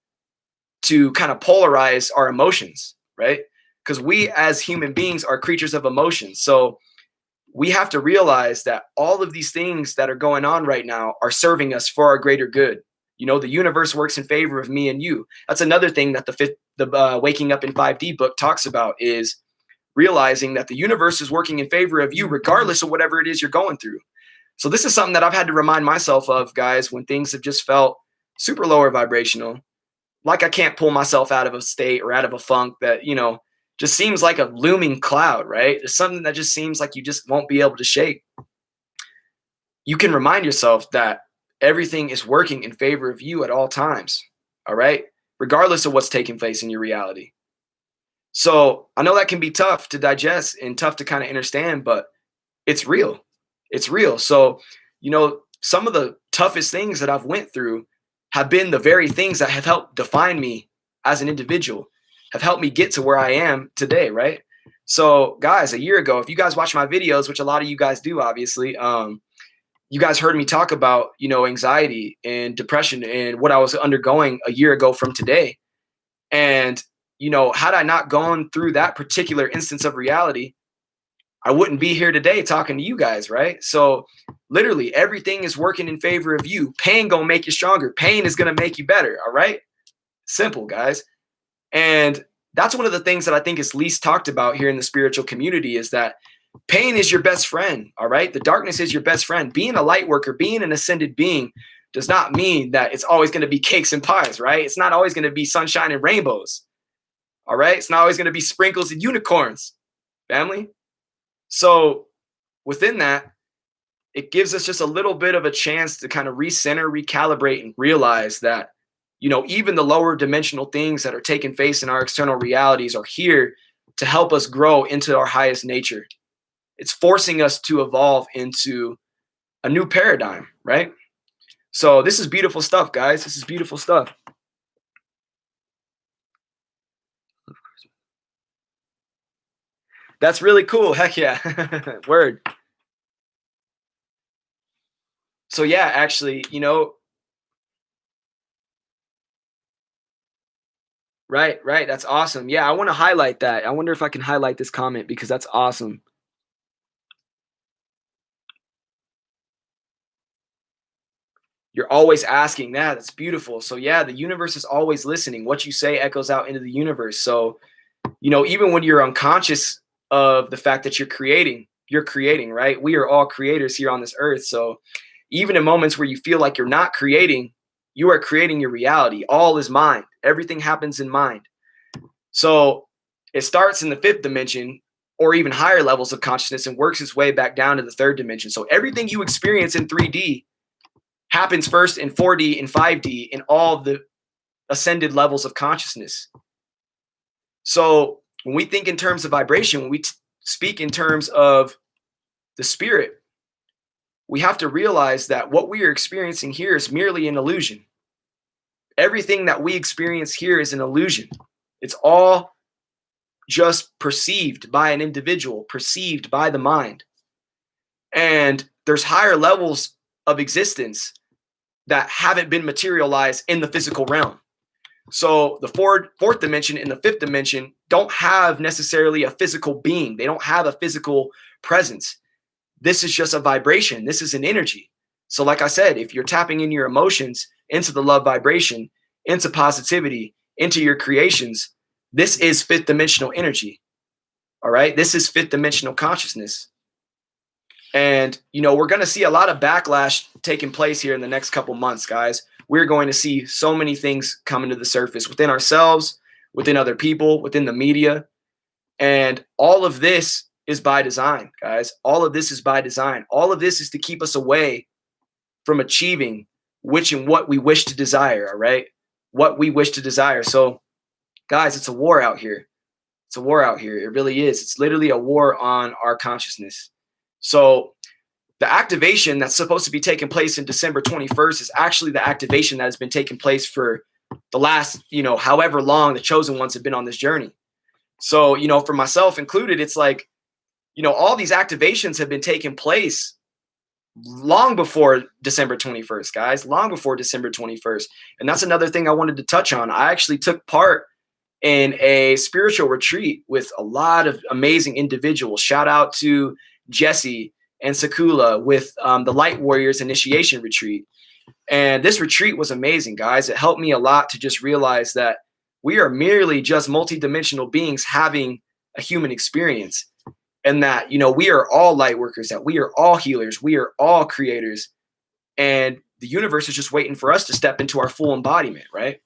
[SPEAKER 1] to kind of polarize our emotions, right? Because we as human beings are creatures of emotion. So we have to realize that all of these things that are going on right now are serving us for our greater good. The universe works in favor of me and you. That's another thing that the Waking Up in 5D book talks about, is realizing that the universe is working in favor of you regardless of whatever it is you're going through. So this is something that I've had to remind myself of, guys, when things have just felt super lower vibrational. Like I can't pull myself out of a state or out of a funk that, just seems like a looming cloud, right? It's something that just seems like you just won't be able to shake. You can remind yourself that everything is working in favor of you at all times, all right? Regardless of what's taking place in your reality. So I know that can be tough to digest and tough to kind of understand, but it's real. It's real. So, some of the toughest things that I've went through have been the very things that have helped define me as an individual, have helped me get to where I am today, right? So guys, a year ago, if you guys watch my videos, which a lot of you guys do, obviously, you guys heard me talk about, anxiety and depression and what I was undergoing a year ago from today. And, had I not gone through that particular instance of reality, I wouldn't be here today talking to you guys, right? So literally everything is working in favor of you. Pain gonna make you stronger. Pain is gonna make you better, all right? Simple, guys. And that's one of the things that I think is least talked about here in the spiritual community, is that pain is your best friend, all right? The darkness is your best friend. Being a light worker, being an ascended being does not mean that it's always going to be cakes and pies, right? It's not always going to be sunshine and rainbows, all right? It's not always going to be sprinkles and unicorns, family. So within that, it gives us just a little bit of a chance to kind of recenter, recalibrate, and realize that, even the lower dimensional things that are taking place in our external realities are here to help us grow into our highest nature. It's forcing us to evolve into a new paradigm, right? So this is beautiful stuff, guys. This is beautiful stuff. That's really cool. Heck yeah. Word. So yeah, actually, right. That's awesome. Yeah, I want to highlight that. I wonder if I can highlight this comment because that's awesome. You're always asking that. That's beautiful. So yeah, the universe is always listening. What you say echoes out into the universe. So, even when you're unconscious of the fact that you're creating, right? We are all creators here on this earth. So even in moments where you feel like you're not creating, you are creating your reality. All is mind. Everything happens in mind. So it starts in the fifth dimension or even higher levels of consciousness and works its way back down to the third dimension. So everything you experience in 3D happens first in 4D and 5D and all the ascended levels of consciousness. So when we think in terms of vibration, when we speak in terms of the spirit, we have to realize that what we are experiencing here is merely an illusion. Everything that we experience here is an illusion. It's all just perceived by an individual, perceived by the mind. And there's higher levels of existence that haven't been materialized in the physical realm. So the fourth dimension and the fifth dimension don't have necessarily a physical being. They don't have a physical presence. This is just a vibration. This is an energy. So like I said, if you're tapping in your emotions, into the love vibration, into positivity, into your creations, this is fifth dimensional energy. All right. This is fifth dimensional consciousness. And, we're going to see a lot of backlash taking place here in the next couple months, guys. We're going to see so many things coming to the surface within ourselves, within other people, within the media. And all of this is by design, guys. All of this is by design. All of this is to keep us away from achieving which and what we wish to desire, all right? What we wish to desire. So, guys, it's a war out here. It's a war out here. It really is. It's literally a war on our consciousness. So the activation that's supposed to be taking place in December 21st is actually the activation that has been taking place for the last, however long the chosen ones have been on this journey. So, for myself included, it's like, all these activations have been taking place long before December 21st, guys, long before December 21st. And that's another thing I wanted to touch on. I actually took part in a spiritual retreat with a lot of amazing individuals. Shout out to Jesse and Sakula with the Light Warriors Initiation Retreat. And this retreat was amazing, guys. It helped me a lot to just realize that we are merely just multidimensional beings having a human experience. And that, we are all light workers, that we are all healers, we are all creators. And the universe is just waiting for us to step into our full embodiment, right?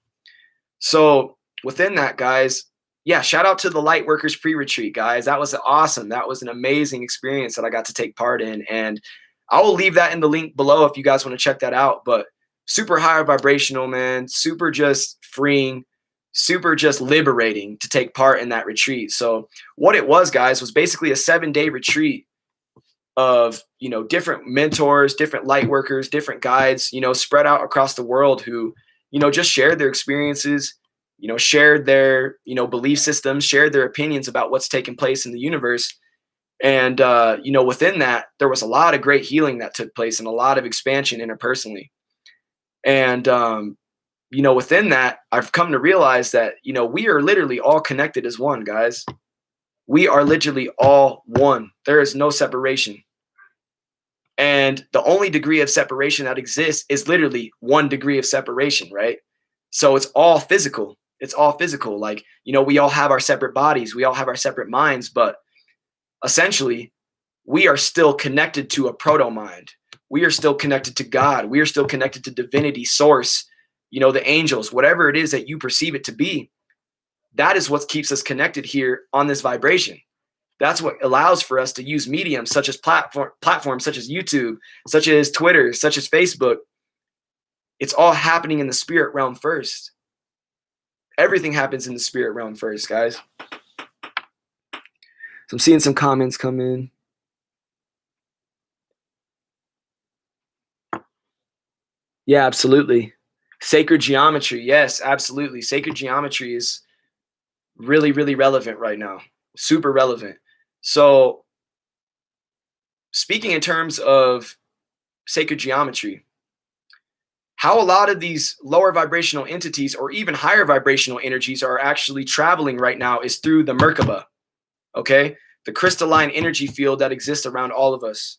[SPEAKER 1] So within that, guys, yeah, shout out to the Light Workers pre-retreat, guys. That was awesome. That was an amazing experience that I got to take part in. And I will leave that in the link below if you guys want to check that out. But super high vibrational, man, super just freeing, super just liberating to take part in that retreat. So what it was, guys, was basically a 7-day retreat of, different mentors, different light workers, different guides, spread out across the world who, just shared their experiences, shared their, belief systems, shared their opinions about what's taking place in the universe. And, within that, there was a lot of great healing that took place and a lot of expansion interpersonally. And, within that, I've come to realize that, we are literally all connected as one, guys. We are literally all one. There is no separation. And the only degree of separation that exists is literally 1 degree of separation, right? So it's all physical. It's all physical. Like, we all have our separate bodies. We all have our separate minds. But essentially, we are still connected to a proto-mind. We are still connected to God. We are still connected to divinity, source, the angels, whatever it is that you perceive it to be. That is what keeps us connected here on this vibration. That's what allows for us to use mediums such as platforms such as YouTube, such as Twitter, such as Facebook. It's all happening in the spirit realm first. Everything happens in the spirit realm first, guys. So I'm seeing some comments come in. Yeah, absolutely. Sacred geometry. Yes, absolutely. Sacred geometry is really, really relevant right now. Super relevant. So speaking in terms of sacred geometry, how a lot of these lower vibrational entities or even higher vibrational energies are actually traveling right now is through the Merkaba, okay? The crystalline energy field that exists around all of us.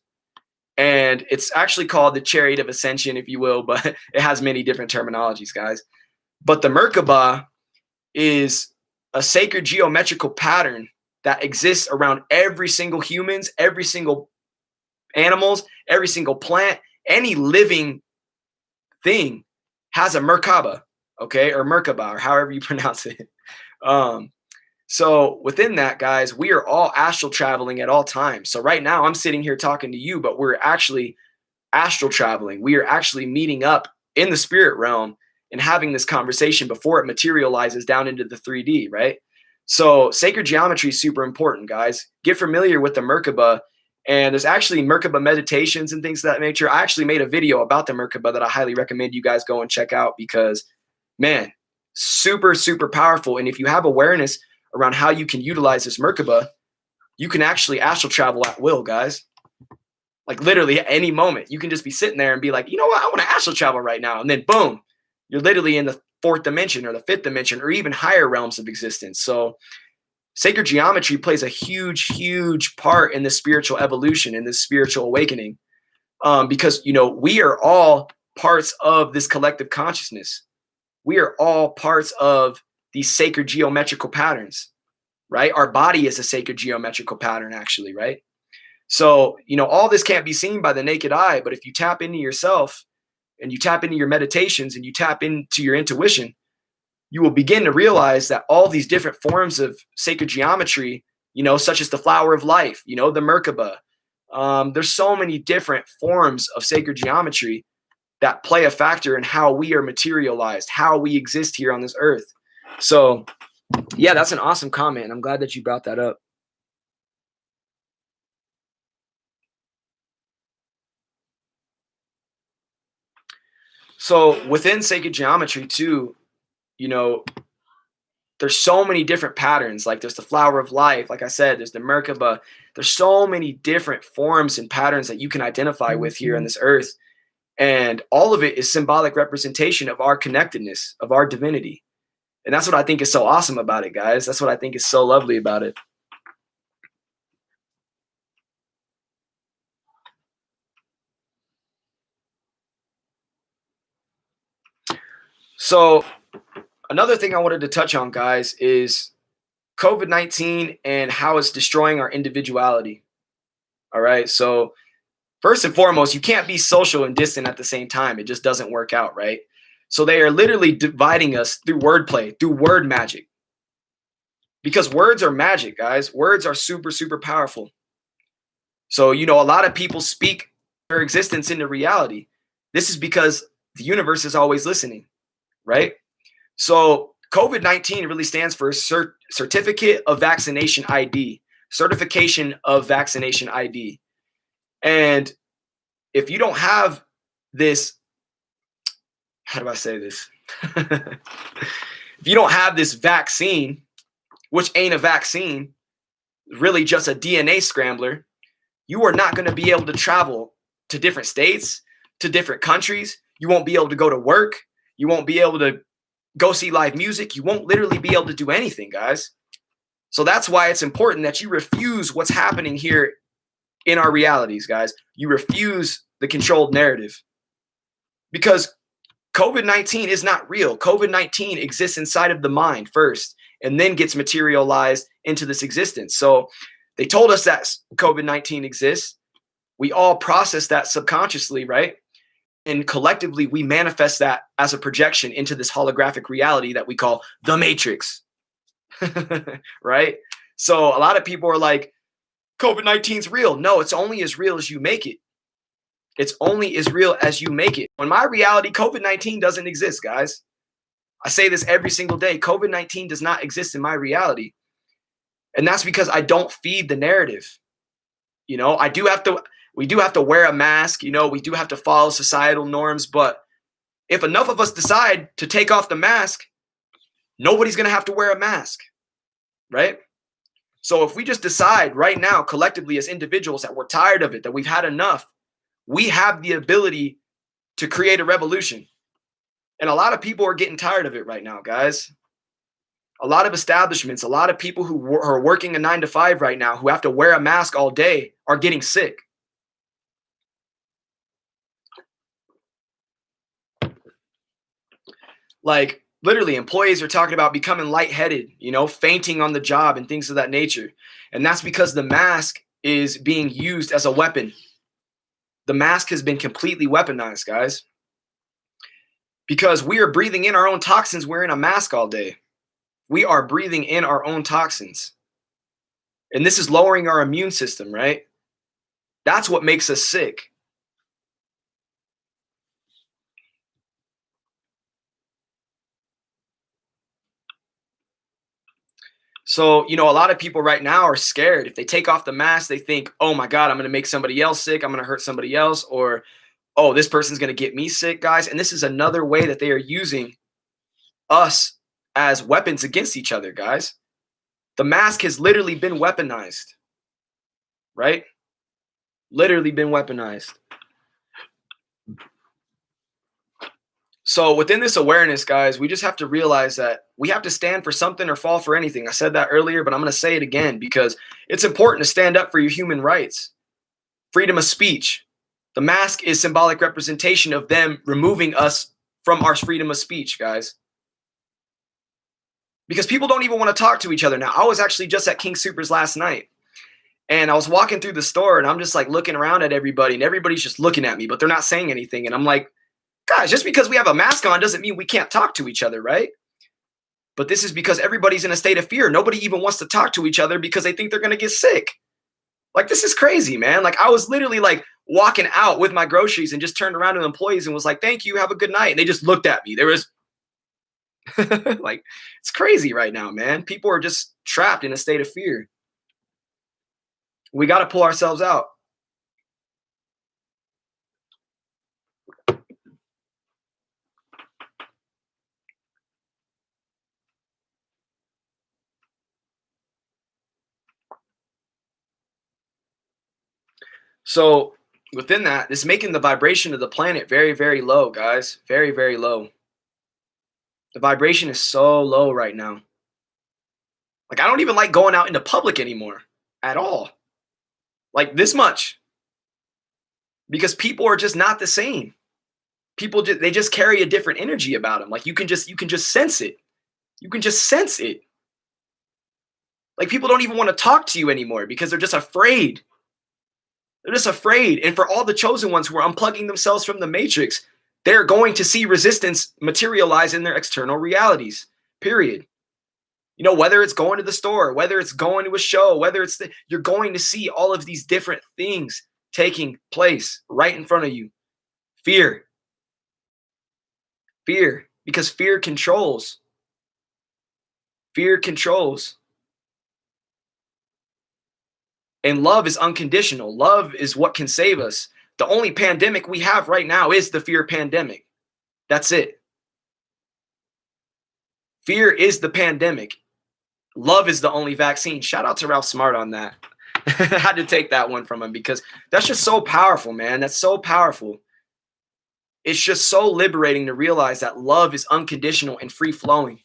[SPEAKER 1] And it's actually called the Chariot of Ascension, if you will, but it has many different terminologies, guys. But the Merkaba is a sacred geometrical pattern that exists around every single humans, every single animals, every single plant, any living thing has a Merkaba, okay, or Merkaba, or however you pronounce it. So within that, guys, we are all astral traveling at all times. So right now I'm sitting here talking to you, but we're actually astral traveling. We are actually meeting up in the spirit realm and having this conversation before it materializes down into the 3D, right? So sacred geometry is super important, guys. Get familiar with the Merkaba. And there's actually Merkaba meditations and things of that nature. I actually made a video about the Merkaba that I highly recommend you guys go and check out because, man, super, super powerful. And if you have awareness around how you can utilize this Merkaba, you can actually astral travel at will, guys. Like literally at any moment, you can just be sitting there and be like, you know what, I want to astral travel right now. And then boom, you're literally in the fourth dimension or the fifth dimension or even higher realms of existence. So sacred geometry plays a huge, huge part in the spiritual evolution, in this spiritual awakening. Because, you know, we are all parts of this collective consciousness. We are all parts of these sacred geometrical patterns, right? Our body is a sacred geometrical pattern, actually, right? So, you know, all this can't be seen by the naked eye, but if you tap into yourself and you tap into your meditations and you tap into your intuition, you will begin to realize that all these different forms of sacred geometry, you know, such as the flower of life, you know, the Merkaba, there's so many different forms of sacred geometry that play a factor in how we are materialized, how we exist here on this earth. So, yeah, that's an awesome comment. I'm glad that you brought that up. So within sacred geometry too, you know, there's so many different patterns. Like there's the flower of life. Like I said, there's the Merkaba. There's so many different forms and patterns that you can identify with here on this earth. And all of it is symbolic representation of our connectedness, of our divinity. And that's what I think is so awesome about it, guys. That's what I think is so lovely about it. So another thing I wanted to touch on, guys, is COVID-19 and how it's destroying our individuality. All right. So first and foremost, you can't be social and distant at the same time. It just doesn't work out, right? So they are literally dividing us through wordplay, through word magic. Because words are magic, guys. Words are super, super powerful. So, you know, a lot of people speak their existence into reality. This is because the universe is always listening, right? So COVID-19 really stands for Certificate of Vaccination ID, Certification of Vaccination ID. And if you don't have this, how do I say this? If you don't have this vaccine, which ain't a vaccine, really just a DNA scrambler, you are not going to be able to travel to different states, to different countries. You won't be able to go to work. You won't be able to go see live music. You won't literally be able to do anything, guys. So that's why it's important that you refuse what's happening here in our realities, guys. You refuse the controlled narrative because COVID-19 is not real. COVID-19 exists inside of the mind first and then gets materialized into this existence. So they told us that COVID-19 exists. We all process that subconsciously, right? And collectively, we manifest that as a projection into this holographic reality that we call the Matrix, right? So a lot of people are like, COVID-19 is real. No, it's only as real as you make it. It's only as real as you make it. In my reality, COVID-19 doesn't exist, guys. I say this every single day. COVID-19 does not exist in my reality. And that's because I don't feed the narrative. You know, we do have to wear a mask. You know, we do have to follow societal norms. But if enough of us decide to take off the mask, nobody's going to have to wear a mask, right? So if we just decide right now, collectively as individuals, that we're tired of it, that we've had enough, we have the ability to create a revolution. And a lot of people are getting tired of it right now, guys. A lot of establishments, a lot of people who are working a 9-to-5 right now, who have to wear a mask all day, are getting sick. Like literally employees are talking about becoming lightheaded, you know, fainting on the job and things of that nature. And that's because the mask is being used as a weapon. The mask has been completely weaponized, guys. Because we are breathing in our own toxins wearing a mask all day. We are breathing in our own toxins. And this is lowering our immune system, right? That's what makes us sick. So, you know, a lot of people right now are scared. If they take off the mask, they think, oh my God, I'm going to make somebody else sick. I'm going to hurt somebody else. Or, oh, this person's going to get me sick, guys. And this is another way that they are using us as weapons against each other, guys. The mask has literally been weaponized, right? Literally been weaponized. So within this awareness, guys, we just have to realize that we have to stand for something or fall for anything. I said that earlier, but I'm going to say it again because it's important to stand up for your human rights. Freedom of speech. The mask is symbolic representation of them removing us from our freedom of speech, guys. Because people don't even want to talk to each other now. I was actually just at King Soopers last night. And I was walking through the store and I'm just like looking around at everybody and everybody's just looking at me, but they're not saying anything. And I'm like, guys, just because we have a mask on doesn't mean we can't talk to each other, right? But this is because everybody's in a state of fear. Nobody even wants to talk to each other because they think they're going to get sick. Like, this is crazy, man. Like, I was literally like walking out with my groceries and just turned around to the employees and was like, thank you, have a good night. And they just looked at me. There was like, it's crazy right now, man. People are just trapped in a state of fear. We got to pull ourselves out. So within that, it's making the vibration of the planet very, very low, guys. Very, very low. The vibration is so low right now. Like, I don't even like going out into public anymore at all. Like, this much. Because people are just not the same. People just, they just carry a different energy about them. Like, you can just sense it. You can just sense it. Like, people don't even want to talk to you anymore because they're just afraid. They're just afraid. And for all the chosen ones who are unplugging themselves from the matrix, they're going to see resistance materialize in their external realities, period. You know, whether it's going to the store, whether it's going to a show, whether it's you're going to see all of these different things taking place right in front of you. Fear. Fear. Because fear controls. Fear controls. And love is unconditional. Love is what can save us. The only pandemic we have right now is the fear pandemic. That's it. Fear is the pandemic. Love is the only vaccine. Shout out to Ralph Smart on that. I had to take that one from him because that's just so powerful, man. That's so powerful. It's just so liberating to realize that love is unconditional and free-flowing.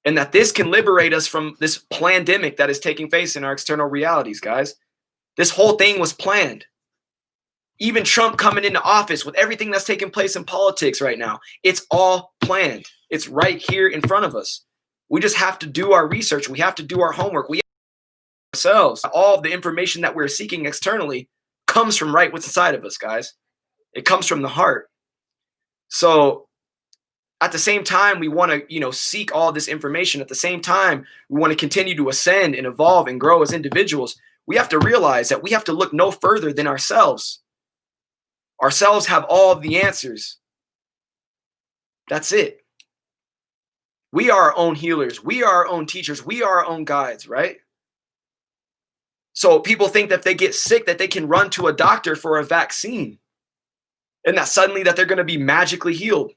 [SPEAKER 1] And that this can liberate us from this pandemic that is taking place in our external realities, guys. This whole thing was planned. Even Trump coming into office with everything that's taking place in politics right now, it's all planned. It's right here in front of us. We just have to do our research. We have to do our homework. We have to do ourselves. All of the information that we're seeking externally comes from right what's inside of us, guys. It comes from the heart. So at the same time, we want to, seek all this information. At the same time, we want to continue to ascend and evolve and grow as individuals. We have to realize that we have to look no further than ourselves. Ourselves have all of the answers. That's it. We are our own healers. We are our own teachers. We are our own guides, right? So people think that if they get sick, that they can run to a doctor for a vaccine. And that suddenly that they're going to be magically healed.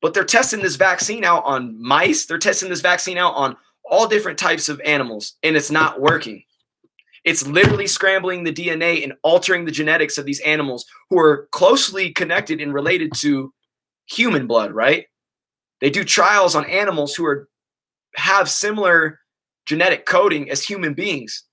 [SPEAKER 1] But they're testing this vaccine out on mice. They're testing this vaccine out on all different types of animals. And it's not working. It's literally scrambling the DNA and altering the genetics of these animals who are closely connected and related to human blood, right? They do trials on animals who have similar genetic coding as human beings.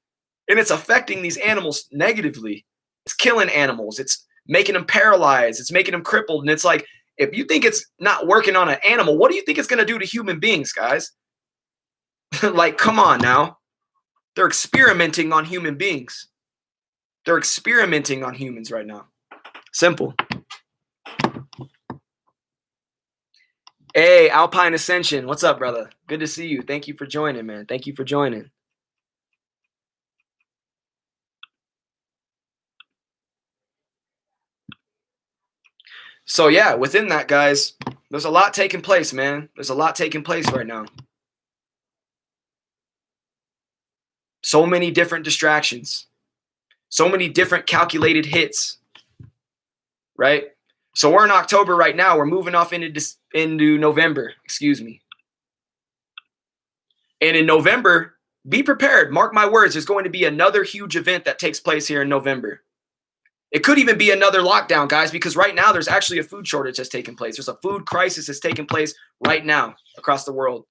[SPEAKER 1] And it's affecting these animals negatively. It's killing animals. It's making them paralyzed. It's making them crippled. And it's like, if you think it's not working on an animal, what do you think it's going to do to human beings, guys? Like, come on now. They're experimenting on human beings. They're experimenting on humans right now. Simple. Hey, Alpine Ascension. What's up, brother? Good to see you. Thank you for joining, man. Thank you for joining. So yeah, within that, guys, there's a lot taking place, man. There's a lot taking place right now. So many different distractions. So many different calculated hits. Right? So we're in October right now. We're moving off into November. Excuse me. And in November, be prepared. Mark my words. There's going to be another huge event that takes place here in November. It could even be another lockdown, guys, because right now there's actually a food shortage that's taking place. There's a food crisis that's taking place right now across the world.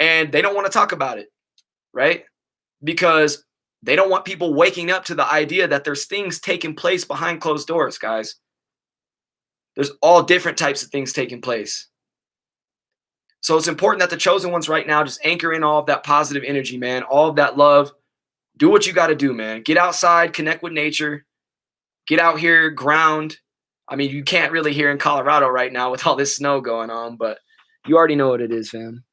[SPEAKER 1] And they don't want to talk about it, right? Because they don't want people waking up to the idea that there's things taking place behind closed doors, guys. There's all different types of things taking place. So it's important that the chosen ones right now just anchor in all of that positive energy, man, all of that love. Do what you got to do, man. Get outside, connect with nature, get out here, ground. I mean, you can't really hear in Colorado right now with all this snow going on, but you already know what it is, fam.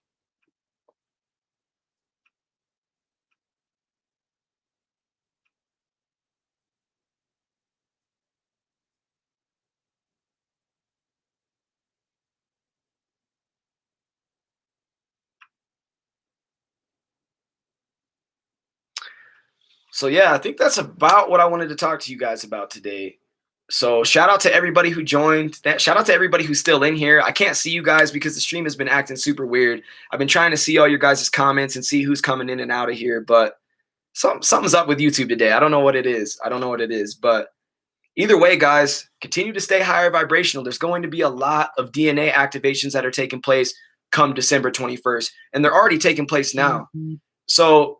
[SPEAKER 1] So yeah, I think that's about what I wanted to talk to you guys about today. So shout out to everybody who joined. Shout out to everybody who's still in here. I can't see you guys because the stream has been acting super weird. I've been trying to see all your guys' comments and see who's coming in and out of here, but something's up with YouTube today. I don't know what it is. But either way, guys, continue to stay higher vibrational. There's going to be a lot of DNA activations that are taking place come December 21st, and they're already taking place now. So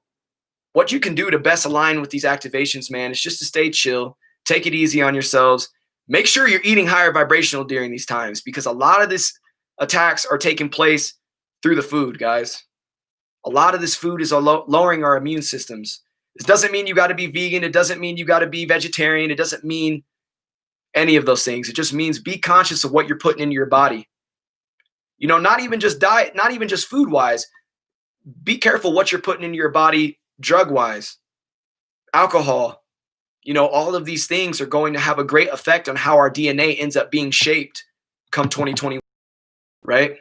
[SPEAKER 1] what you can do to best align with these activations, man, is just to stay chill, take it easy on yourselves. Make sure you're eating higher vibrational during these times because a lot of these attacks are taking place through the food, guys. A lot of this food is lowering our immune systems. This doesn't mean you got to be vegan. It doesn't mean you got to be vegetarian. It doesn't mean any of those things. It just means be conscious of what you're putting into your body. You know, not even just diet, not even just food-wise. Be careful what you're putting into your body drug-wise, alcohol. You know, all of these things are going to have a great effect on how our DNA ends up being shaped come 2021, right?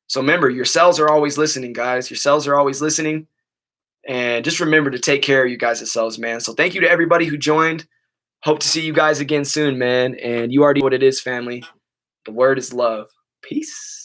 [SPEAKER 1] So remember, your cells are always listening, guys. Your cells are always listening. And just remember to take care of you guys' selves, man. So thank you to everybody who joined. Hope to see you guys again soon, man. And you already know what it is, family. The word is love. Peace.